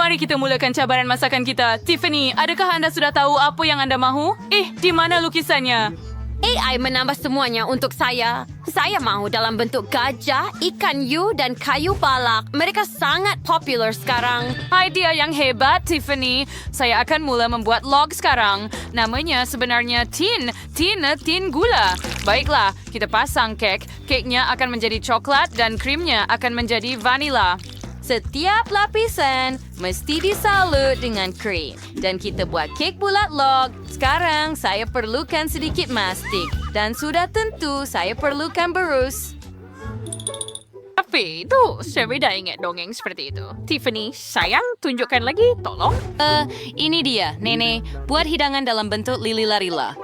Mari kita mulakan cabaran masakan kita. Tiffany, adakah anda sudah tahu apa yang anda mahu? Di mana lukisannya? AI menambah semuanya untuk saya. Saya mahu dalam bentuk gajah, ikan hiu dan kayu balak. Mereka sangat popular sekarang. Idea yang hebat, Tiffany. Saya akan mula membuat log sekarang. Namanya sebenarnya tin. Tin gula. Baiklah, kita pasang kek. Keknya akan menjadi coklat dan krimnya akan menjadi vanila. Setiap lapisan mesti disalut dengan krim. Dan kita buat kek bulat log. Sekarang saya perlukan sedikit mastik. Dan sudah tentu saya perlukan berus. Tapi itu, saya dah ingat dongeng seperti itu. Tiffany, sayang, tunjukkan lagi, tolong. Ini dia, Nenek. Buat hidangan dalam bentuk lili-larila.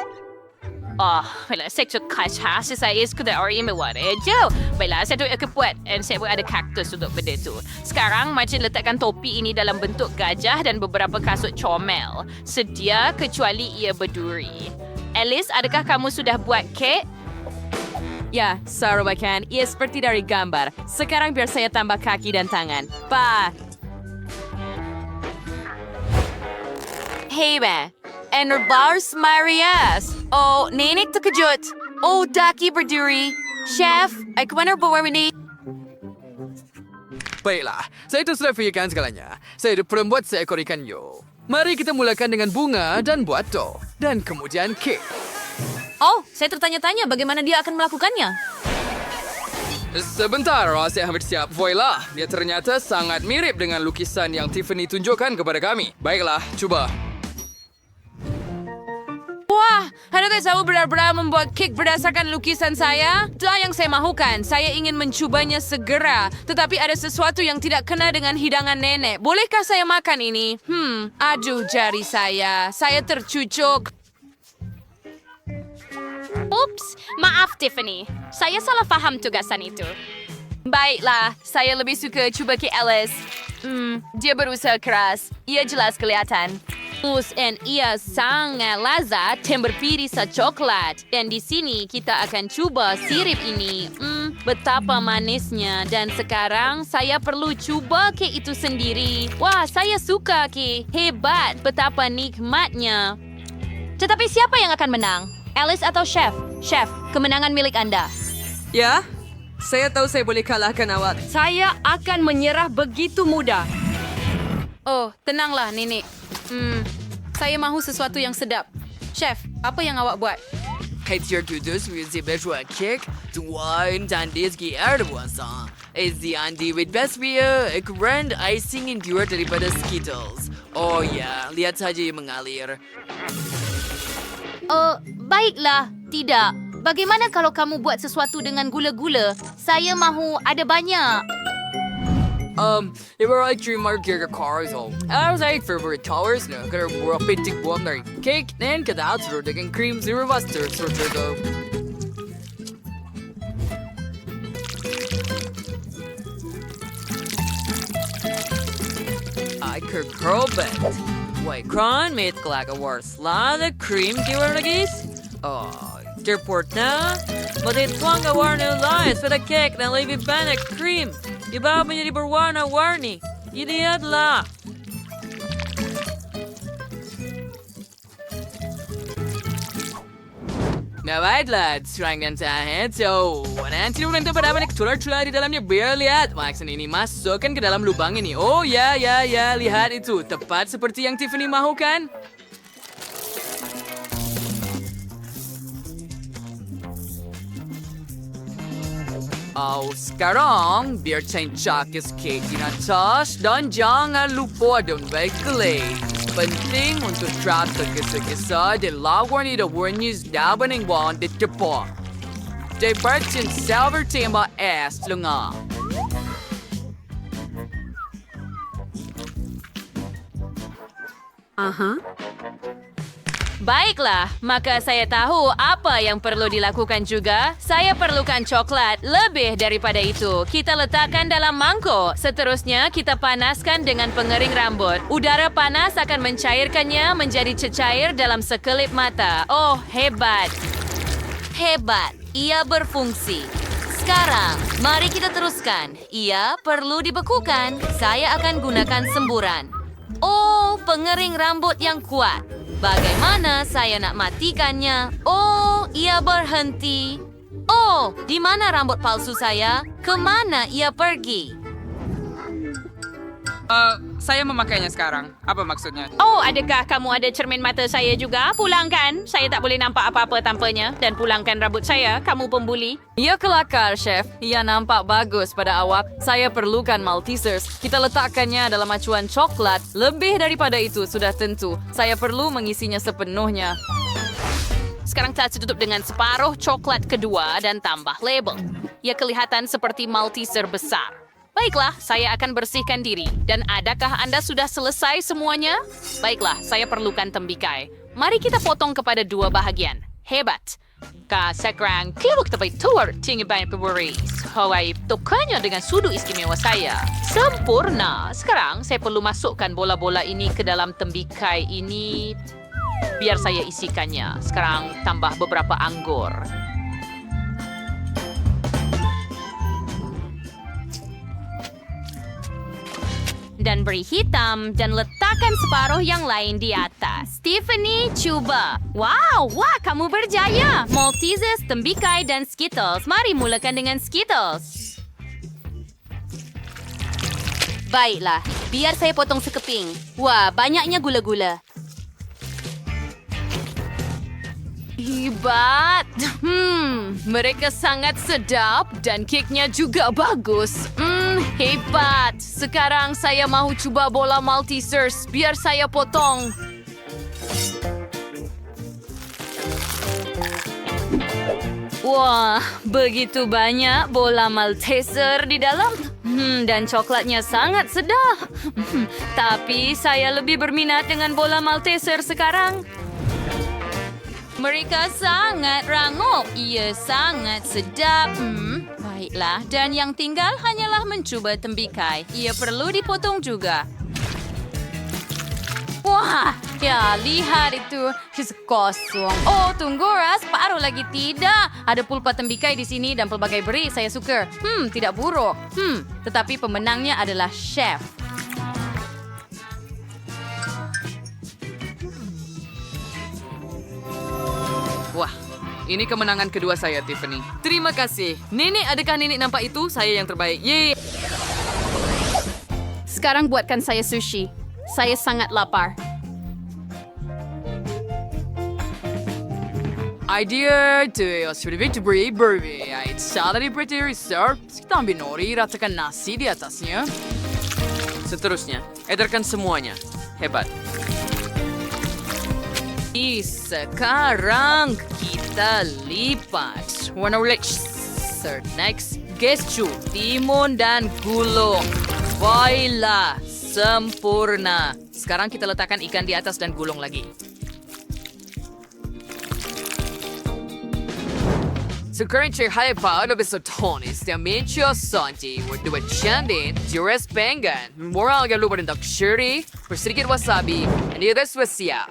Baiklah, saya tu kaca saya sudah orang membuat itu. Baiklah, saya tu akan buat dan saya buat ada kaktus untuk benda tu. Sekarang, macam letakkan topi ini dalam bentuk gajah dan beberapa kasut comel. Sedia kecuali ia berduri. Alice, adakah kamu sudah buat kek? Ya, sarubakan. Ia seperti dari gambar. Sekarang biar saya tambah kaki dan tangan. Hey, ba. Enerbars Marias. Oh, Nenek terkejut. Oh, daki berduri. Chef, aku benar bawa ini. Baiklah, saya itu sudah fikirkan segalanya. Saya perlu buat seekor ikan hiu. Mari kita mulakan dengan bunga dan buat dough. Dan kemudian kek. Oh, saya tertanya-tanya bagaimana dia akan melakukannya. Sebentar, saya hampir siap. Voila, dia ternyata sangat mirip dengan lukisan yang Tiffany tunjukkan kepada kami. Baiklah, cuba. Wah, adakah saya benar-benar membuat kek berdasarkan lukisan saya? Itulah yang saya mahukan. Saya ingin mencobanya segera. Tetapi ada sesuatu yang tidak kena dengan hidangan nenek. Bolehkah saya makan ini? Aduh jari saya. Saya tercucuk. Ups, maaf Tiffany. Saya salah faham tugasan itu. Baiklah, saya lebih suka cuba kek Alice. Dia berusaha keras. Ia jelas kelihatan. Dan ia sangat lezat dan berpirisa coklat. Dan di sini kita akan cuba sirip ini. Betapa manisnya. Dan sekarang saya perlu cuba kek itu sendiri. Wah, saya suka kek. Hebat, betapa nikmatnya. Tetapi siapa yang akan menang? Alice atau Chef? Chef, kemenangan milik Anda. Ya, saya tahu saya boleh kalahkan awak. Saya akan menyerah begitu mudah. Oh, tenanglah, Nenek. Saya mahu sesuatu yang sedap. Chef, apa yang awak buat? Kijk hier dus weer ze best wel kijk. Toen dan deze keer was is die Andy with best weer grand icing endure daripada Skittles. Oh ya, lihat saja yang mengalir. Baiklah. Tidak. Bagaimana kalau kamu buat sesuatu dengan gula-gula? Saya mahu ada banyak. Je wil like dream mark your cars al. I was like favorite towers no. Kaya mura pitik buam dari cake and kada outro dengan cream zero buster sort of. I could curl bet. Wait, kran made like a worse. La the cream giver lagi. Airport na. Matituang awarna lies for the cake na leave it back cream. Iba menjadi berwarna-warni. Inilah. Nah baiklah, serangkan saya. So, nanti orang itu pada banyak tular-tular di dalamnya. Biar lihat. Maksud ini masukkan ke dalam lubang ini. Oh ya, lihat itu. Tepat seperti yang Tiffany mahukan. Sekarang biar cancakis cake di atas dan jangan lupa don baik glaze. Penting untuk trap tergesa-gesa dan lawan ida warnis daban yang wan di depan. Dibertin silver tembak es lunga. Baiklah, maka saya tahu apa yang perlu dilakukan juga. Saya perlukan coklat lebih daripada itu. Kita letakkan dalam mangkuk. Seterusnya, kita panaskan dengan pengering rambut. Udara panas akan mencairkannya menjadi cecair dalam sekelip mata. Oh, hebat. Hebat. Ia berfungsi. Sekarang, mari kita teruskan. Ia perlu dibekukan. Saya akan gunakan semburan. Oh, pengering rambut yang kuat. Bagaimana saya nak matikannya? Oh, ia berhenti. Oh, di mana rambut palsu saya? Kemana ia pergi? Saya memakainya sekarang. Apa maksudnya? Oh, adakah kamu ada cermin mata saya juga? Pulangkan. Saya tak boleh nampak apa-apa tanpanya. Dan pulangkan rambut saya. Kamu pembuli. Ia kelakar, Chef. Ia nampak bagus pada awak. Saya perlukan Maltesers. Kita letakkannya dalam acuan coklat. Lebih daripada itu, sudah tentu. Saya perlu mengisinya sepenuhnya. Sekarang kita tutup dengan separuh coklat kedua dan tambah label. Ia kelihatan seperti Malteser besar. Baiklah, saya akan bersihkan diri. Dan adakah Anda sudah selesai semuanya? Baiklah, saya perlukan tembikai. Mari kita potong kepada dua bahagian. Hebat. Sekarang, kita tuar tinggi banyak pewaris. Hawaii, tukanya dengan sudu istimewa saya. Sempurna. Sekarang, saya perlu masukkan bola-bola ini ke dalam tembikai ini. Biar saya isikannya. Sekarang, tambah beberapa anggur. Dan beri hitam dan letakkan separuh yang lain di atas. Tiffany, cuba. Wow, wah, kamu berjaya. Maltesers, tembikai, dan Skittles. Mari mulakan dengan Skittles. Baiklah, biar saya potong sekeping. Wah, banyaknya gula-gula. Hebat. Mereka sangat sedap dan keknya juga bagus. Hebat. Sekarang saya mahu cuba bola Maltesers. Biar saya potong. Wah, begitu banyak bola Malteser di dalam. Dan coklatnya sangat sedap. Tapi saya lebih berminat dengan bola Malteser sekarang. Mereka sangat rangup. Ia sangat sedap. Baiklah, dan yang tinggal hanyalah mencuba tembikai. Ia perlu dipotong juga. Wah, ya lihat itu. Kosong. Oh, tunggu Ras, paruh lagi tidak. Ada pulpa tembikai di sini dan pelbagai beri. Saya suka. Tidak buruk. Tetapi pemenangnya adalah chef. Wah, ini kemenangan kedua saya, Tiffany. Terima kasih. Nenek, adakah nenek nampak itu? Saya yang terbaik. Yeay. Sekarang buatkan saya sushi. Saya sangat lapar. Idea to seperti beri. Salad pretty reserve. Kita ambil nori, ratakan nasi di atasnya. Seterusnya, edarkan semuanya. Hebat. Sekarang kita lipat. Warna rich. Next, gesture, timun dan gulung. Baiklah, sempurna. Sekarang kita letakkan ikan di atas dan gulung lagi. Sekarang cek pa lebih sotonis dan mencia santi. Dua candin, juras penggan. Moral agak lupa dengan shiri, bersedikit wasabi, dan dia sudah siap.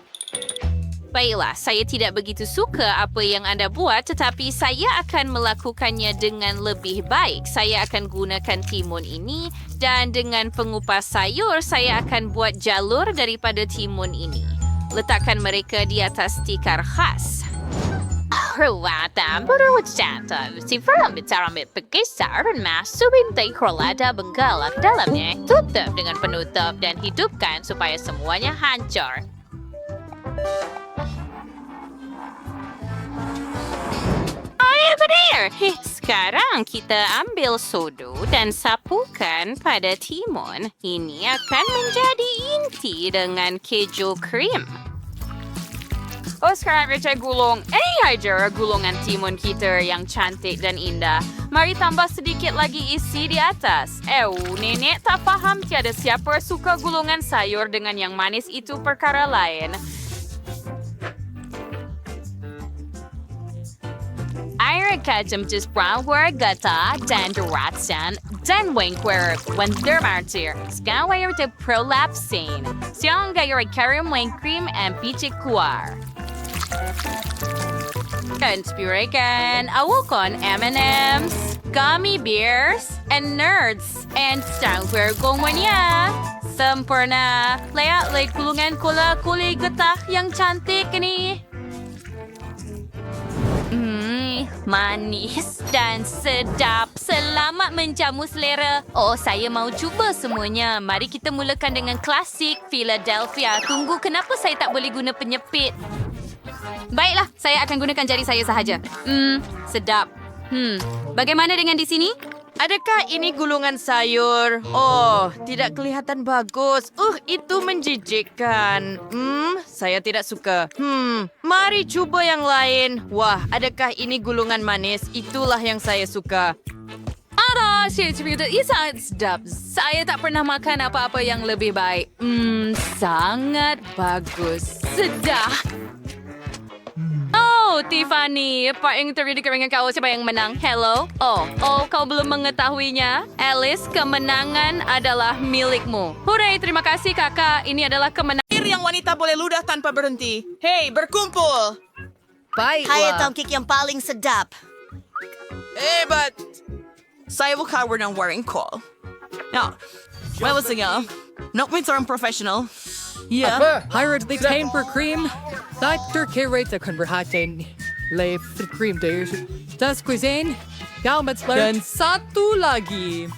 Baiklah, saya tidak begitu suka apa yang Anda buat, tetapi saya akan melakukannya dengan lebih baik. Saya akan gunakan timun ini, dan dengan pengupas sayur, saya akan buat jalur daripada timun ini. Letakkan mereka di atas tikar khas. Ruatan berwujatan, si perambit berkisar dan masukin tekrolada benggalak dalamnya. Tutup dengan penutup dan hidupkan supaya semuanya hancur. Benar. Sekarang kita ambil sodu dan sapukan pada timun. Ini akan menjadi inti dengan keju krim. Oh, sekarang kita gulung. Aja gulungan timun kita yang cantik dan indah. Mari tambah sedikit lagi isi di atas. Nenek tak faham tiada siapa suka gulungan sayur dengan yang manis itu perkara lain. Air kacang brown gata dan derasan dan wengwer wendermartir. Sekarang air de prolapsine. Siang gaya karim wengkrim and pichik kuar. Conspirakan awakon M&M's, gummy bears, and nerds. And sekarang gongwanya. Sempurna. Lihat, gulungan kola kuli getah yang cantik ini. Manis dan sedap. Selamat menjamu selera. Oh, saya mau cuba semuanya. Mari kita mulakan dengan klasik Philadelphia. Tunggu, kenapa saya tak boleh guna penyepit? Baiklah, saya akan gunakan jari saya sahaja. Sedap. Bagaimana dengan di sini? Adakah ini gulungan sayur? Oh, tidak kelihatan bagus. Itu menjijikkan. Saya tidak suka. Mari coba yang lain. Wah, adakah ini gulungan manis? Itulah yang saya suka. Cerita sangat sedap. Saya tak pernah makan apa-apa yang lebih baik. Sangat bagus. Sedap. Oh, Tiffany, apa yang terjadi dengan kau? Siapa yang menang? Hello? Oh, kau belum mengetahuinya? Alice, kemenangan adalah milikmu. Hooray, terima kasih kakak. Ini adalah kemenangan. Yang wanita boleh ludah tanpa berhenti. Hei, berkumpul! Kaya tongkik yang paling sedap. But saya bukan ng waring call. Now, malasingnya, not minta ang professional. Yeah, hired the time for cream. Dr. K-rate the converhatin. Leif the cream days. Das cuisine. Dan satu lagi.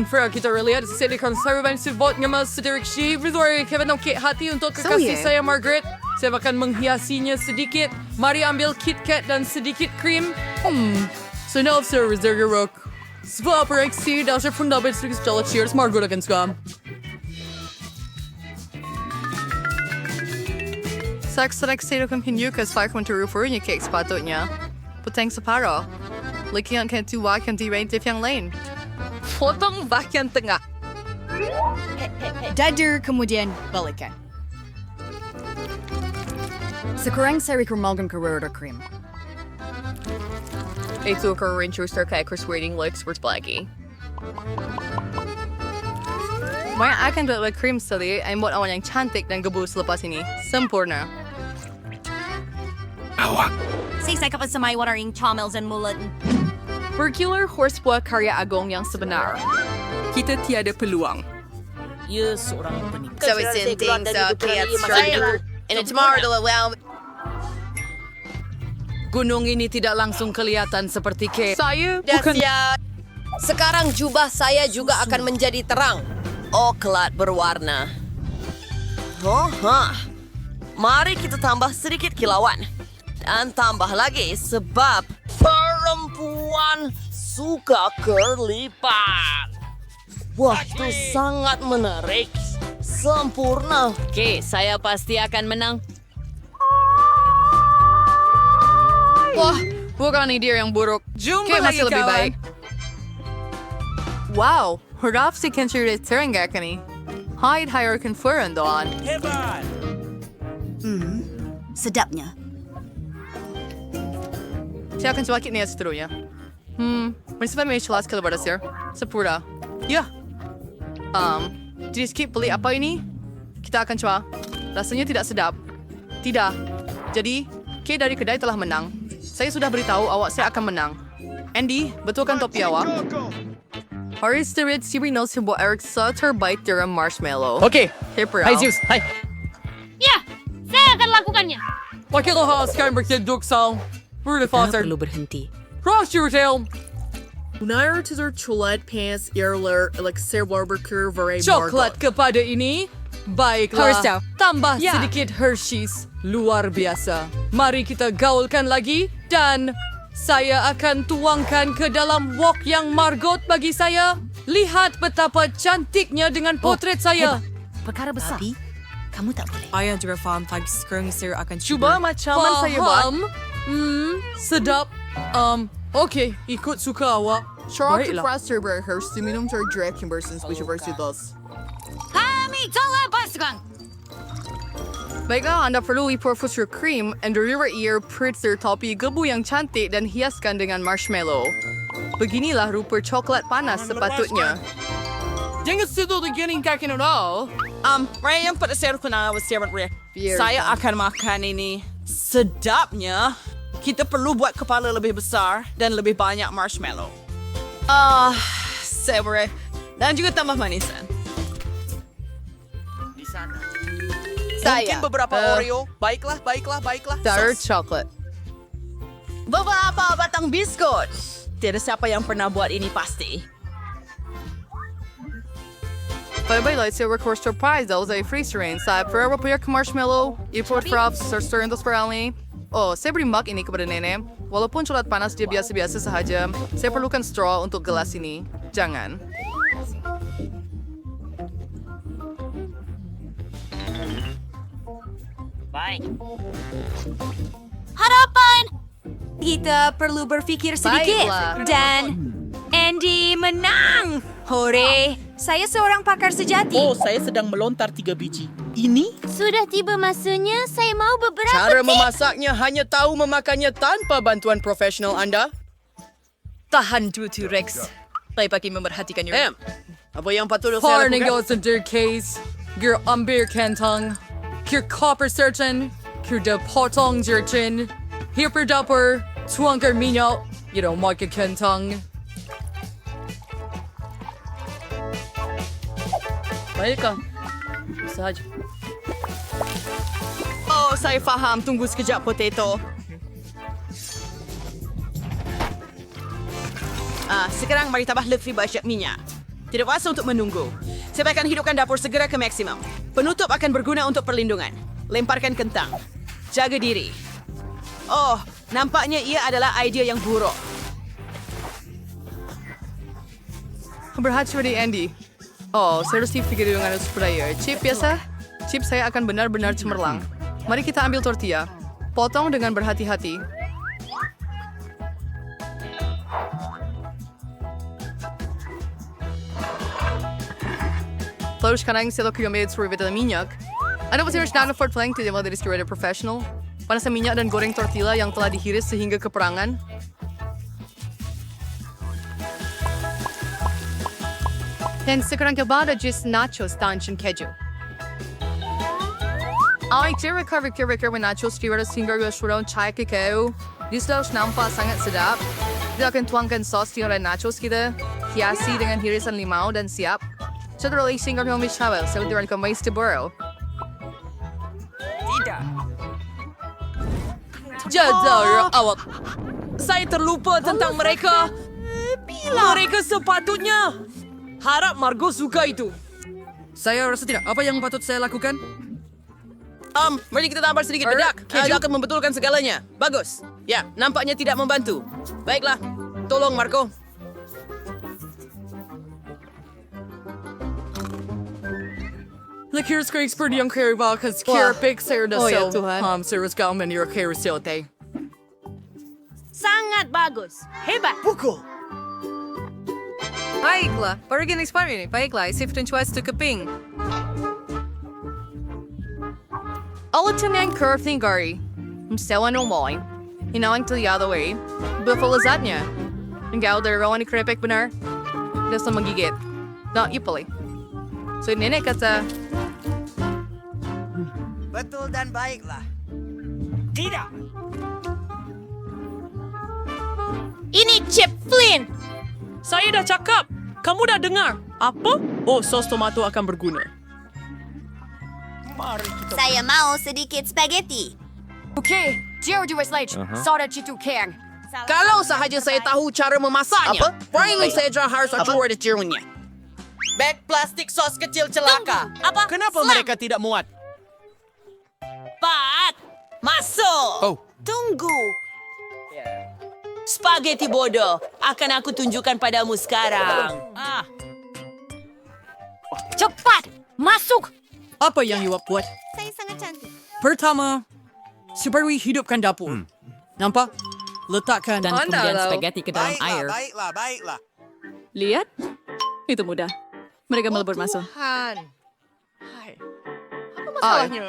Fra kita lihat sili konservan sebot nga mas Derek Shee. Berdua Kevin ng hati untuk kekasih saya Margaret. Saya akan menghiasinya sedikit. Mari ambil KitKat dan sedikit krim. Senang saya reserve. Sebab reaksi dasar fundament sedikit jalan cheers Margaret akan skam. Sex sa nagsiro kang pinyukas fire kung turufur niya kay sepatutnya. Puteng sa paro. Liki ang kantuwa kang di-rain yang lain. Potong bakyan tengah. Dader kemudian balikan. Sekarang saya kurmalgan kerora krim. Ito ka rin chuster kay Chris Waiting like sports blackie. May akan buat cream sali ay mo awan yang cantik dan gebus lepas ini. Sempurna. Sisay ka pa sa may waring chomels and mulat. Circular horsebuah karya agong yang sebenar. Kita tiada peluang. So it's in things kaya structure. And it's more to allow. Gunung ini tidak langsung kelihatan seperti cake. Saya bukan... Sekarang jubah saya juga akan menjadi terang. Coklat berwarna. Mari kita tambah sedikit kilauan. Dan tambah lagi sebab perempuan suka kerlipan. Wah, itu sangat menarik. Sempurna. Oke, saya pasti akan menang. Wah, bukan ide yang buruk. Kayak masih lebih baik. Wow, huraf si Kenshire Terengga kani. Hide higher conferan doon. Sedapnya. Siya akan suwakit niya seterusnya. May may chelas kalabara sir. Sepura. Yeah. Jadi skip beli apa ini? Kita akan coba. Rasanya tidak sedap. Tidak. Jadi, Kay dari kedai telah menang. Saya sudah beritahu awak saya akan menang. Andy, betulkan topi awak? Haris terit sibino sebuah Eric sa terbaik dalam marshmallow. Okay. Hipper. Hai Zeus, hai. Ya, saya akan lakukannya. Wakil ha sekarang berkeduk sal. Berdefaser. Perlu berhenti. Cross your tail. Unair to their chocolate pants earler elixir barbecue very Coklat kepada ini. Baiklah. Hershey. Tambah sedikit Hershey's. Luar biasa. Mari kita gaulkan lagi. Dan saya akan tuangkan ke dalam wok yang Margot bagi saya. Lihat betapa cantiknya dengan potret saya. Perkara besar. Tapi, kamu tak boleh. Ayah juga faham tag sekarang saya akan Cuba macaman saya buat. Sedap. Okay, ikut suka awak. Charlotte Fraser Berhurst diminum ter direct conversions which versi dos. Kami telah pasukan. Baiklah, Anda perlu ipurfus your cream and deliver ear pritzer topi gebu yang cantik dan hiaskan dengan marshmallow. Beginilah rupa coklat panas sepatutnya. Jangan situ beginning kakin at all. Ryan pada saya kuna was servant Rick. Saya akan makan ini. Sedapnya. Kita perlu buat kepala lebih besar dan lebih banyak marshmallow. Sebre. Dan juga tambah manisan. Saya. beberapa Oreo. Baiklah. Dark chocolate. Beberapa batang biskut. Tiada siapa yang pernah buat ini pasti. Bye-bye lightsaber course surprise. That was a freezer rain. Sa prueba punya ke marshmallow. Ipot props. Stir untuk peralni. Oh, saya beri mug ini kepada nenek. Walaupun coklat panas dia biasa-biasa sahaja, saya perlukan straw untuk gelas ini. Jangan. Harapan! Kita perlu berpikir sedikit. Baiklah. Dan Andy menang! Hore! Saya seorang pakar sejati. Saya sedang melontar 3 biji. Ini? Sudah tiba masanya, saya mau beberapa Cara memasaknya hanya tahu memakannya tanpa bantuan profesional anda. Tahan dulu, Rex. Saya bagi memerhatikannya. Apa yang patut saya Parning lakukan? goes in their case. Gir ambir kentang. Gir copper surgeon. Gir de potong jerchin. Hipper dupper. Tuangker minyo. You know, market kentang. Baiklah. Sahaja. Saya faham. Tunggu sekejap, potato. Sekarang mari tambah lebih banyak minyak. Tidak kuasa untuk menunggu. Saya akan hidupkan dapur segera ke maksimum. Penutup akan berguna untuk perlindungan. Lemparkan kentang. Jaga diri. Nampaknya ia adalah idea yang buruk. Berhati pada Andy. Saya harus fikir dengan supaya chip biasa. Chip saya akan benar-benar cemerlang. Mari kita ambil tortilla. Potong dengan berhati-hati. Lalu sekarang saya akan ambil serbet minyak. Anda pasti harus nana for plank tidak mau dari sekiranya profesional. Panaskan minyak dan goreng tortilla yang telah dihiris sehingga keperangan. Dan sekarang coba ada jus nachos tangan keju. Kira-kira nachos kira sehingga restoran cai kekau. Di setelah nampak sangat sedap. Kita akan tuangkan sos di dalam nachos kita. Hiasi dengan hirisan limau dan siap. Setelah sehingga kami travel, saya akan kembali ke Borough. Jadar awak. Saya terlupa tentang mereka. Mereka sepatutnya. Harap Margot suka itu. Saya rasa tidak. Apa yang patut saya lakukan? Mari kita tambah sedikit bedak. Itu akan membetulkan segalanya. Bagus. Ya, nampaknya tidak membantu. Baiklah. Tolong, Marco. Lakir ska expert yang kaya bakas kira big saya dah ya so. Tuhan. Saya harus gaman yang kaya siyote. Sangat bagus. Hebat. Baiklah, pergi expire ini. Baiklah, shift and choice to keping. Alatin yang curve ni gari. Msewa no moy. Hinawang to the other way. Buffalo lasagna. Ang gaw dari rawan ni krepek benar. Dasa magigit. Na ipali. So nenek kata, Betul dan baiklah. Ini Chip Flynn. Saya dah cakap. Kamu dah dengar. Apa? Sos tomato akan berguna. Saya mau sedikit spaghetti. Okay, Jerry do late. Soda chitu kang. Kalau sahaja saya tahu cara memasaknya, paling saja harus atur caranya. Bag plastik sos kecil celaka. Apa? Kenapa Slam. mereka tidak muat? Pat! Masuk! Tunggu. Spaghetti bodoh. Akan aku tunjukkan padamu sekarang. Cepat, masuk. Apa yang you buat? Saya sangat cantik. Pertama, supaya hidupkan dapur. Nampak? Letakkan dan Anda kemudian tahu. spaghetti ke dalam air. Baiklah. Lihat? Itu mudah. Mereka melebur masuk.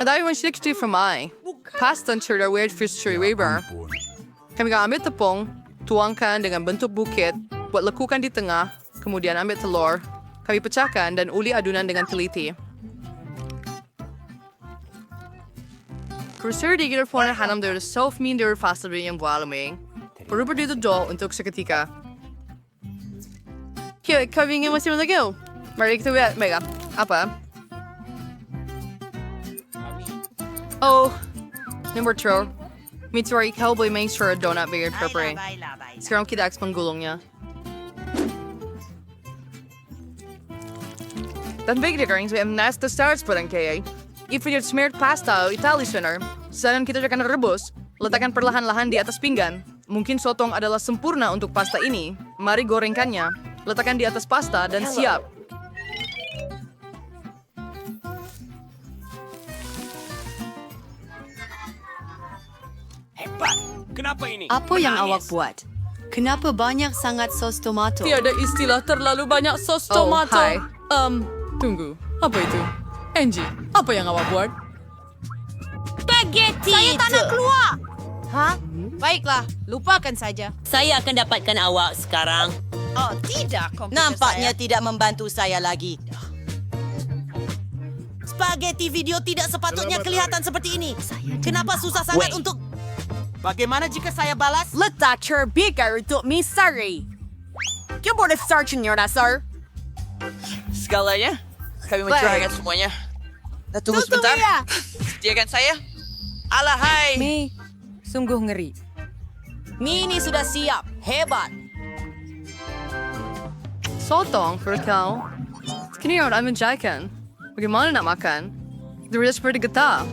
Dahil yung shikti from I. Pasta and weird fish cherry weaver. Kami ambil tepung, tuangkan dengan bentuk bukit, buat lekukan di tengah, kemudian ambil telur, kami pecahkan dan uli adunan dengan teliti. Kurser di gitar phone hanam dari soft mean dari fasta rin yung bualaming. Perubah dito do untuk seketika. Kaya kami ingin masih malagaw. Mari kita lihat, Mega. Apa? Oh, number 2. Mitsuri, ikaw boy make sure donut bigger pepper. Sekarang kita eks penggulungnya. Dan bigger rings we have nasta stars parang kaya. If you smeared pasta o Italian center, sekarang kita akan rebus. Letakkan perlahan-lahan di atas pinggan. Mungkin sotong adalah sempurna untuk pasta ini. Mari gorengkannya. Letakkan di atas pasta dan siap. Hebat. Kenapa ini? Apa yang awak buat? Kenapa banyak sangat sos tomato? Tiada istilah terlalu banyak sos Oh, tomato. hai. Tunggu. Apa itu? Angie, apa yang awak buat? Spaghetti Saya tak nak keluar. Hah? Baiklah, lupakan saja. Saya akan dapatkan awak sekarang. Oh, tidak, komputer Nampaknya saya. tidak membantu saya lagi. Spaghetti video tidak sepatutnya kelihatan seperti ini. Kenapa susah sangat untuk... Bagaimana jika saya balas? Letak terbikar untuk Misari. Kamu boleh searchingnya, sir. Segalanya, kami mencurahkan semuanya. Tunggu sebentar. Sediakan saya. Alahai. Mi, sungguh ngeri. Mie ini sudah siap. Hebat. Sotong for kau. Kini orang menjayakan. Bagaimana nak makan? Itu sudah seperti getah.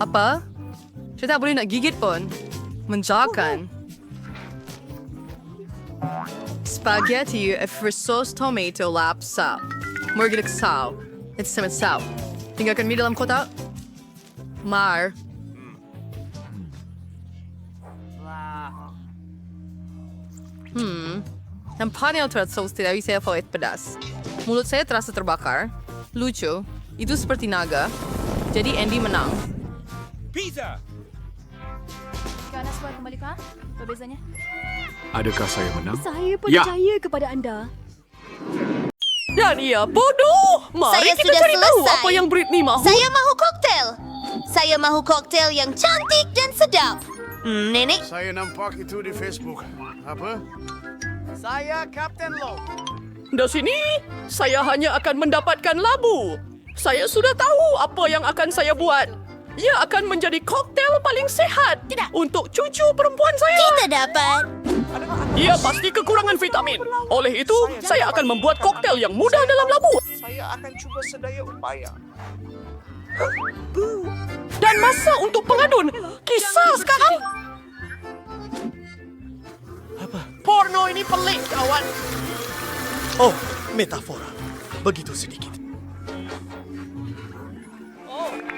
Apa? Saya tak boleh nak gigit pun. Menjayakan. Spaghetti for sauce tomato lap sap. Morgilik saw. It's sama saw. Tinggalkan mie dalam kotak. Mar. Nampaknya terlihat saus tidak bisa favorit pedas. Mulut saya terasa terbakar. Lucu. Itu seperti naga. Jadi Andy menang. Pizza. Adakah saya menang? Saya percaya kepada anda. Dan ia bodoh. Mari Saya kita sudah cari tahu selesai. apa yang Britney mahu. Saya mahu koktel. Saya mahu koktel yang cantik dan sedap. Nenek, Saya nampak itu di Facebook. Apa? Saya Kapten Lo. Di sini, saya hanya akan mendapatkan labu. Saya sudah tahu apa yang akan saya buat. Ia akan menjadi koktel paling sehat untuk cucu perempuan saya. kita dapat. Ia pasti kekurangan vitamin. Oleh itu, saya akan membuat koktel yang mudah dalam labu. Saya akan cuba sedaya upaya. Dan masa untuk pengadun. Kisah sekarang. Porno ini pelik, kawan. Oh, metafora. Begitu sedikit.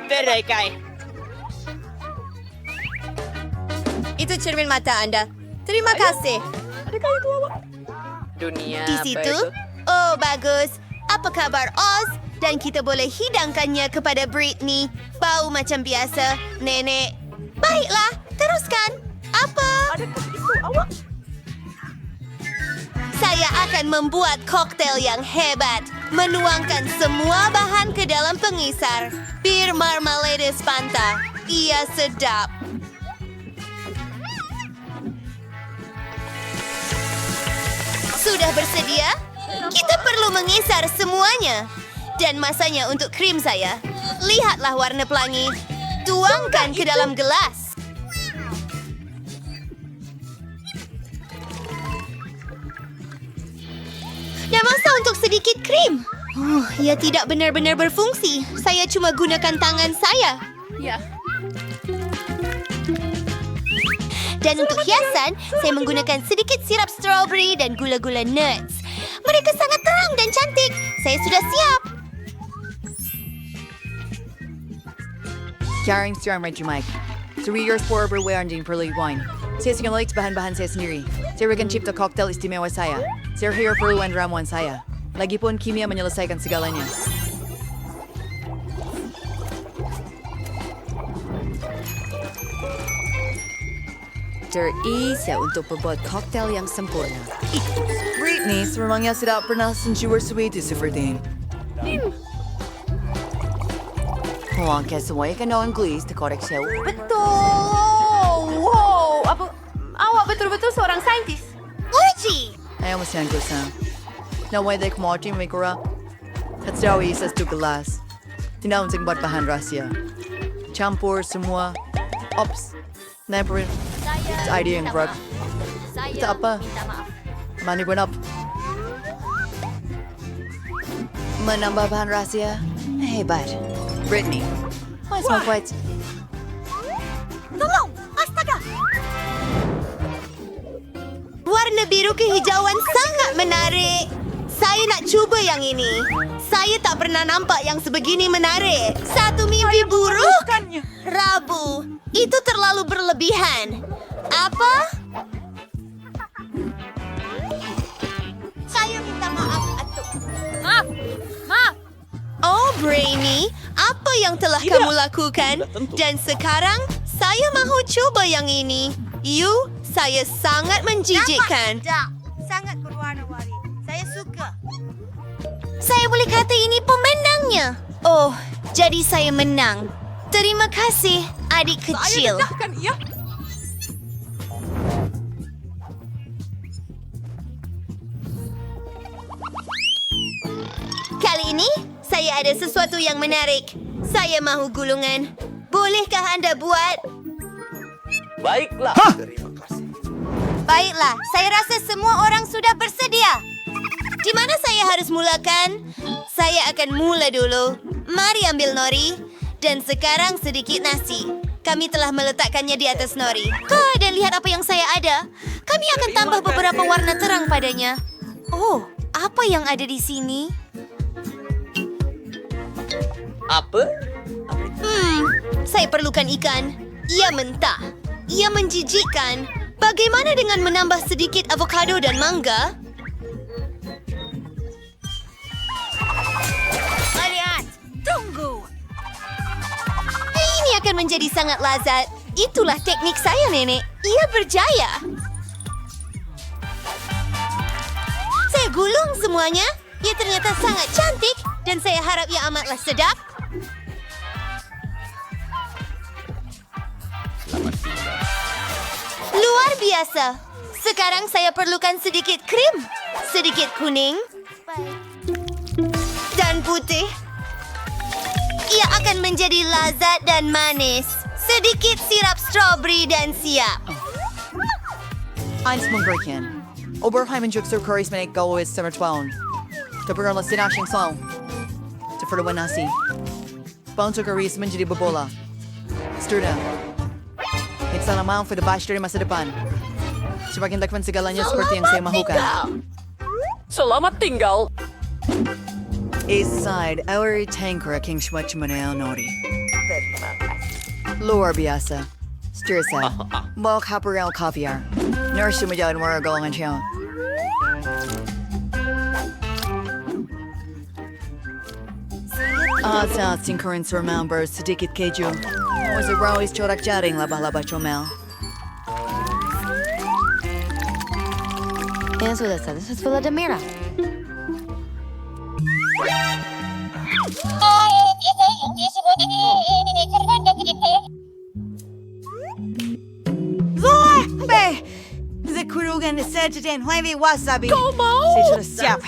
Berekai. Itu cermin mata anda. Terima kasih. Dunia Di situ? Oh, bagus. Apa kabar Oz? Dan kita boleh hidangkannya kepada Britney. Bau macam biasa, nenek. Baiklah, teruskan. Apa? Saya akan membuat koktel yang hebat. Menuangkan semua bahan ke dalam pengisar. Bir marmalade Fanta. Ia sedap. Sudah bersedia? Kita perlu mengisar semuanya. Dan masanya untuk krim saya. Lihatlah warna pelangi. Tuangkan ke dalam gelas. Dan masa untuk sedikit krim. Ia tidak benar-benar berfungsi. Saya cuma gunakan tangan saya. Dan untuk hiasan, saya menggunakan sedikit sirap strawberry dan gula-gula nuts. Mereka sangat terang dan cantik. Saya sudah siap. Jarang siya medyo Mike. 3 years for berwearan din perlu wine. Saya singalait bahan-bahan saya sendiri. Saya akan cipta cocktail istimewa saya. Saya hair perluan ramuan saya. Lagipun kimia menyelesaikan segalanya. Terisa untuk membuat cocktail yang sempurna. Britney, sebenarnya tidak pernah senjuar seperti seperti ini. Huwag semua ikan daun gelis di korek sew. Betul. Wow. Awak betul-betul seorang saintis. Uji. Ayaw masyan ko sa. Naway day kumaji may kura. At daw isas to gelas. Tinawag sa buat bahan rasya. campur semua. Ops. Never. It's idea yang berat. Kita apa? Money went up. Menambah bahan rahasia. Hebat. Brittany. Why small fights? Tolong! Astaga! Warna biru kehijauan sangat menarik. Saya nak cuba yang ini. Saya tak pernah nampak yang sebegini menarik. Satu mimpi buruk? Rabu. Itu terlalu berlebihan. Apa? Saya minta maaf, Atuk. Maaf. Oh, Brainy. Apa yang telah kamu lakukan? Dan sekarang, saya mahu cuba yang ini. Saya sangat menjijikkan. Tak, sangat berwarna-warni. Saya suka. Saya boleh kata ini pemenangnya. Oh, jadi saya menang. Terima kasih, adik kecil. Saya dedahkan ia. Kali ini, saya ada sesuatu yang menarik. Saya mahu gulungan. Bolehkah anda buat? Baiklah. Baiklah, saya rasa semua orang sudah bersedia. Di mana saya harus mulakan? Saya akan mula dulu. Mari ambil nori. Dan sekarang sedikit nasi. Kami telah meletakkannya di atas nori. Dan lihat apa yang saya ada. Kami akan tambah beberapa warna terang padanya. Oh, apa yang ada di sini? Apa? Saya perlukan ikan. Ia mentah. Ia menjijikkan. Bagaimana dengan menambah sedikit avokado dan mangga? Lihat, tunggu. Ini akan menjadi sangat lazat. Itulah teknik saya, Nenek. Ia berjaya. Saya gulung semuanya. Ia ternyata sangat cantik dan saya harap ia amatlah sedap. Luar biasa. Sekarang saya perlukan sedikit krim, sedikit kuning, dan putih. Ia akan menjadi lazat dan manis. Sedikit sirap strawberry dan siap. Eins mengerikan. Oberheimen juk sur Curry's menik gawo is summer 12. Kapag ang sinashing song. Teferdawan nasi. Bantuk Curry's menjadi bobola. Sturda. Iksan ang for the bash dari masa depan. Semakin lakman segalanya seperti yang saya mahukan. Selamat tinggal. East side, our tanker king schmuch manel nori. Luar biasa. Stirsa. Mo kaparel kaviar. Nurse sumayaw ng mga galangan siya. Sa tingkarin sa remember sedikit keju. Was a rawis chorak jaring laba-laba chomel. Eso de esta, eso es Vladimira. Zekurugan deserted huevi wasabi. ¿Cómo? Siap.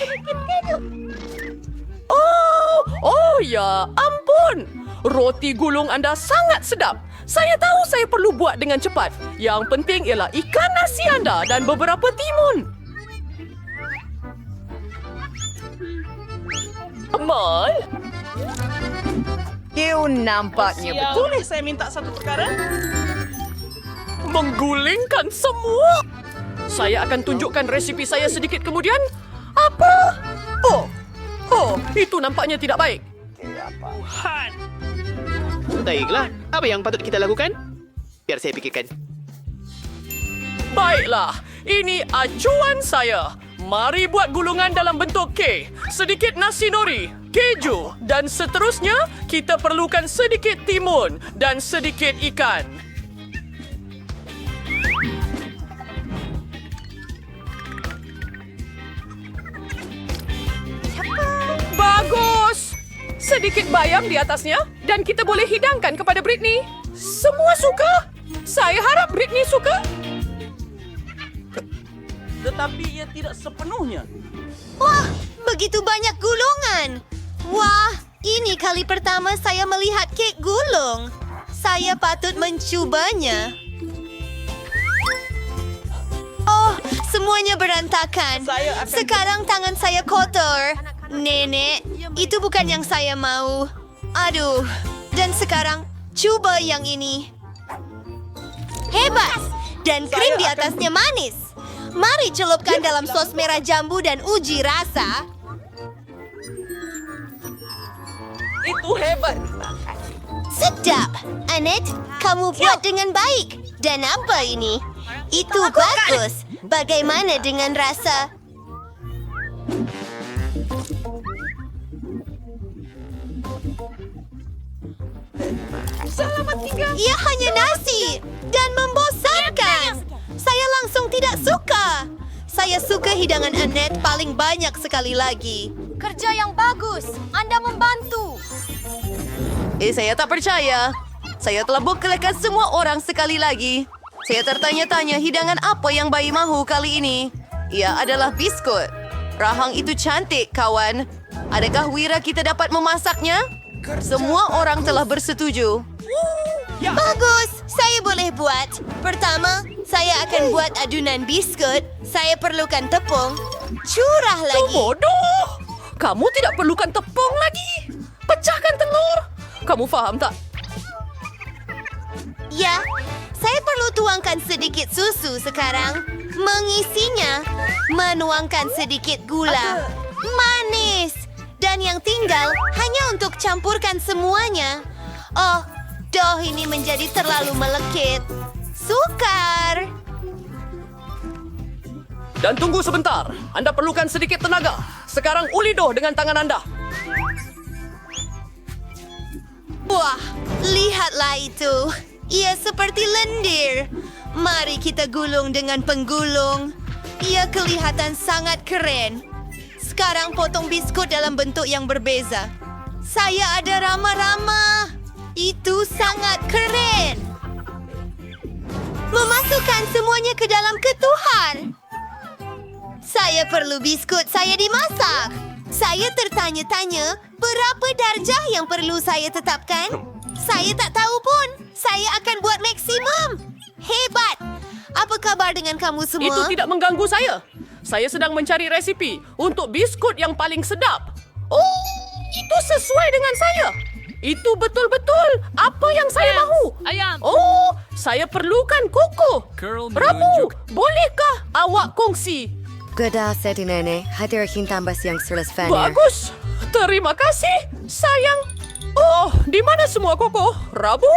Oh ya ampun. Roti gulung anda sangat sedap. Saya tahu saya perlu buat dengan cepat. Yang penting ialah ikan nasi anda dan beberapa timun. Mal? Nampaknya boleh saya minta satu perkara? Menggulingkan semua? Saya akan tunjukkan resipi saya sedikit kemudian. Apa? Oh, itu nampaknya tidak baik. Baiklah, apa yang patut kita lakukan? Biar saya pikirkan. Baiklah, ini acuan saya. Mari buat gulungan dalam bentuk K. Sedikit nasi nori, keju, dan seterusnya kita perlukan sedikit timun dan sedikit ikan. Bagus! Sedikit bayam di atasnya dan kita boleh hidangkan kepada Brittany. Semua suka? Saya harap Brittany suka. Tetapi ia tidak sepenuhnya. Wah, begitu banyak gulungan. Wah, ini kali pertama saya melihat kek gulung. Saya patut mencubanya. Oh, semuanya berantakan. Sekarang tangan saya kotor. Nenek, itu bukan yang saya mau. Aduh, dan sekarang coba yang ini. Hebat! Dan krim di atasnya manis. Mari celupkan dalam sos merah jambu dan uji rasa. Itu hebat. Sedap. Annette, kamu buat dengan baik. Dan apa ini? Itu bagus. Bagaimana dengan rasa? Selamat tinggal. Ia hanya nasi dan membosankan. Saya langsung tidak suka. Saya suka hidangan Annette paling banyak sekali lagi. Kerja yang bagus. Anda membantu. Saya tak percaya. Saya telah bekalakan semua orang sekali lagi. Saya tertanya-tanya hidangan apa yang bayi mahu kali ini. Ia adalah biskut. Rahang itu cantik, kawan. Adakah Wira kita dapat memasaknya? Semua orang telah bersetuju. Bagus, saya boleh buat. Pertama, saya akan buat adunan biskut. Saya perlukan tepung. Curah lagi. Bodoh! Kamu tidak perlukan tepung lagi. Pecahkan telur. Kamu faham tak? Ya, saya perlu tuangkan sedikit susu sekarang. Mengisinya, menuangkan sedikit gula. Manis. Dan yang tinggal hanya untuk campurkan semuanya. Oh, dough ini menjadi terlalu melekit. Sukar. Dan tunggu sebentar. Anda perlukan sedikit tenaga. Sekarang uli dough dengan tangan Anda. Wah, lihatlah itu. Ia seperti lendir. Mari kita gulung dengan penggulung. Ia kelihatan sangat keren. Sekarang potong biskut dalam bentuk yang berbeza. Saya ada rama-rama. Itu sangat keren. Memasukkan semuanya ke dalam ketuhan. Saya perlu biskut saya dimasak. Saya tertanya-tanya, berapa darjah yang perlu saya tetapkan? Saya tak tahu pun. Saya akan buat maksimum. Hebat. Apa kabar dengan kamu semua? Itu tidak mengganggu saya. Saya sedang mencari resipi untuk biskut yang paling sedap. Oh, itu sesuai dengan saya. Itu betul-betul apa yang saya mahu. Ayam. Oh, saya perlukan koko. Ramu, bolehkah awak kongsi? Gada seti nenek, hadir tambah yang serles fan. Bagus. Terima kasih, sayang. Oh, di mana semua koko? Rabu?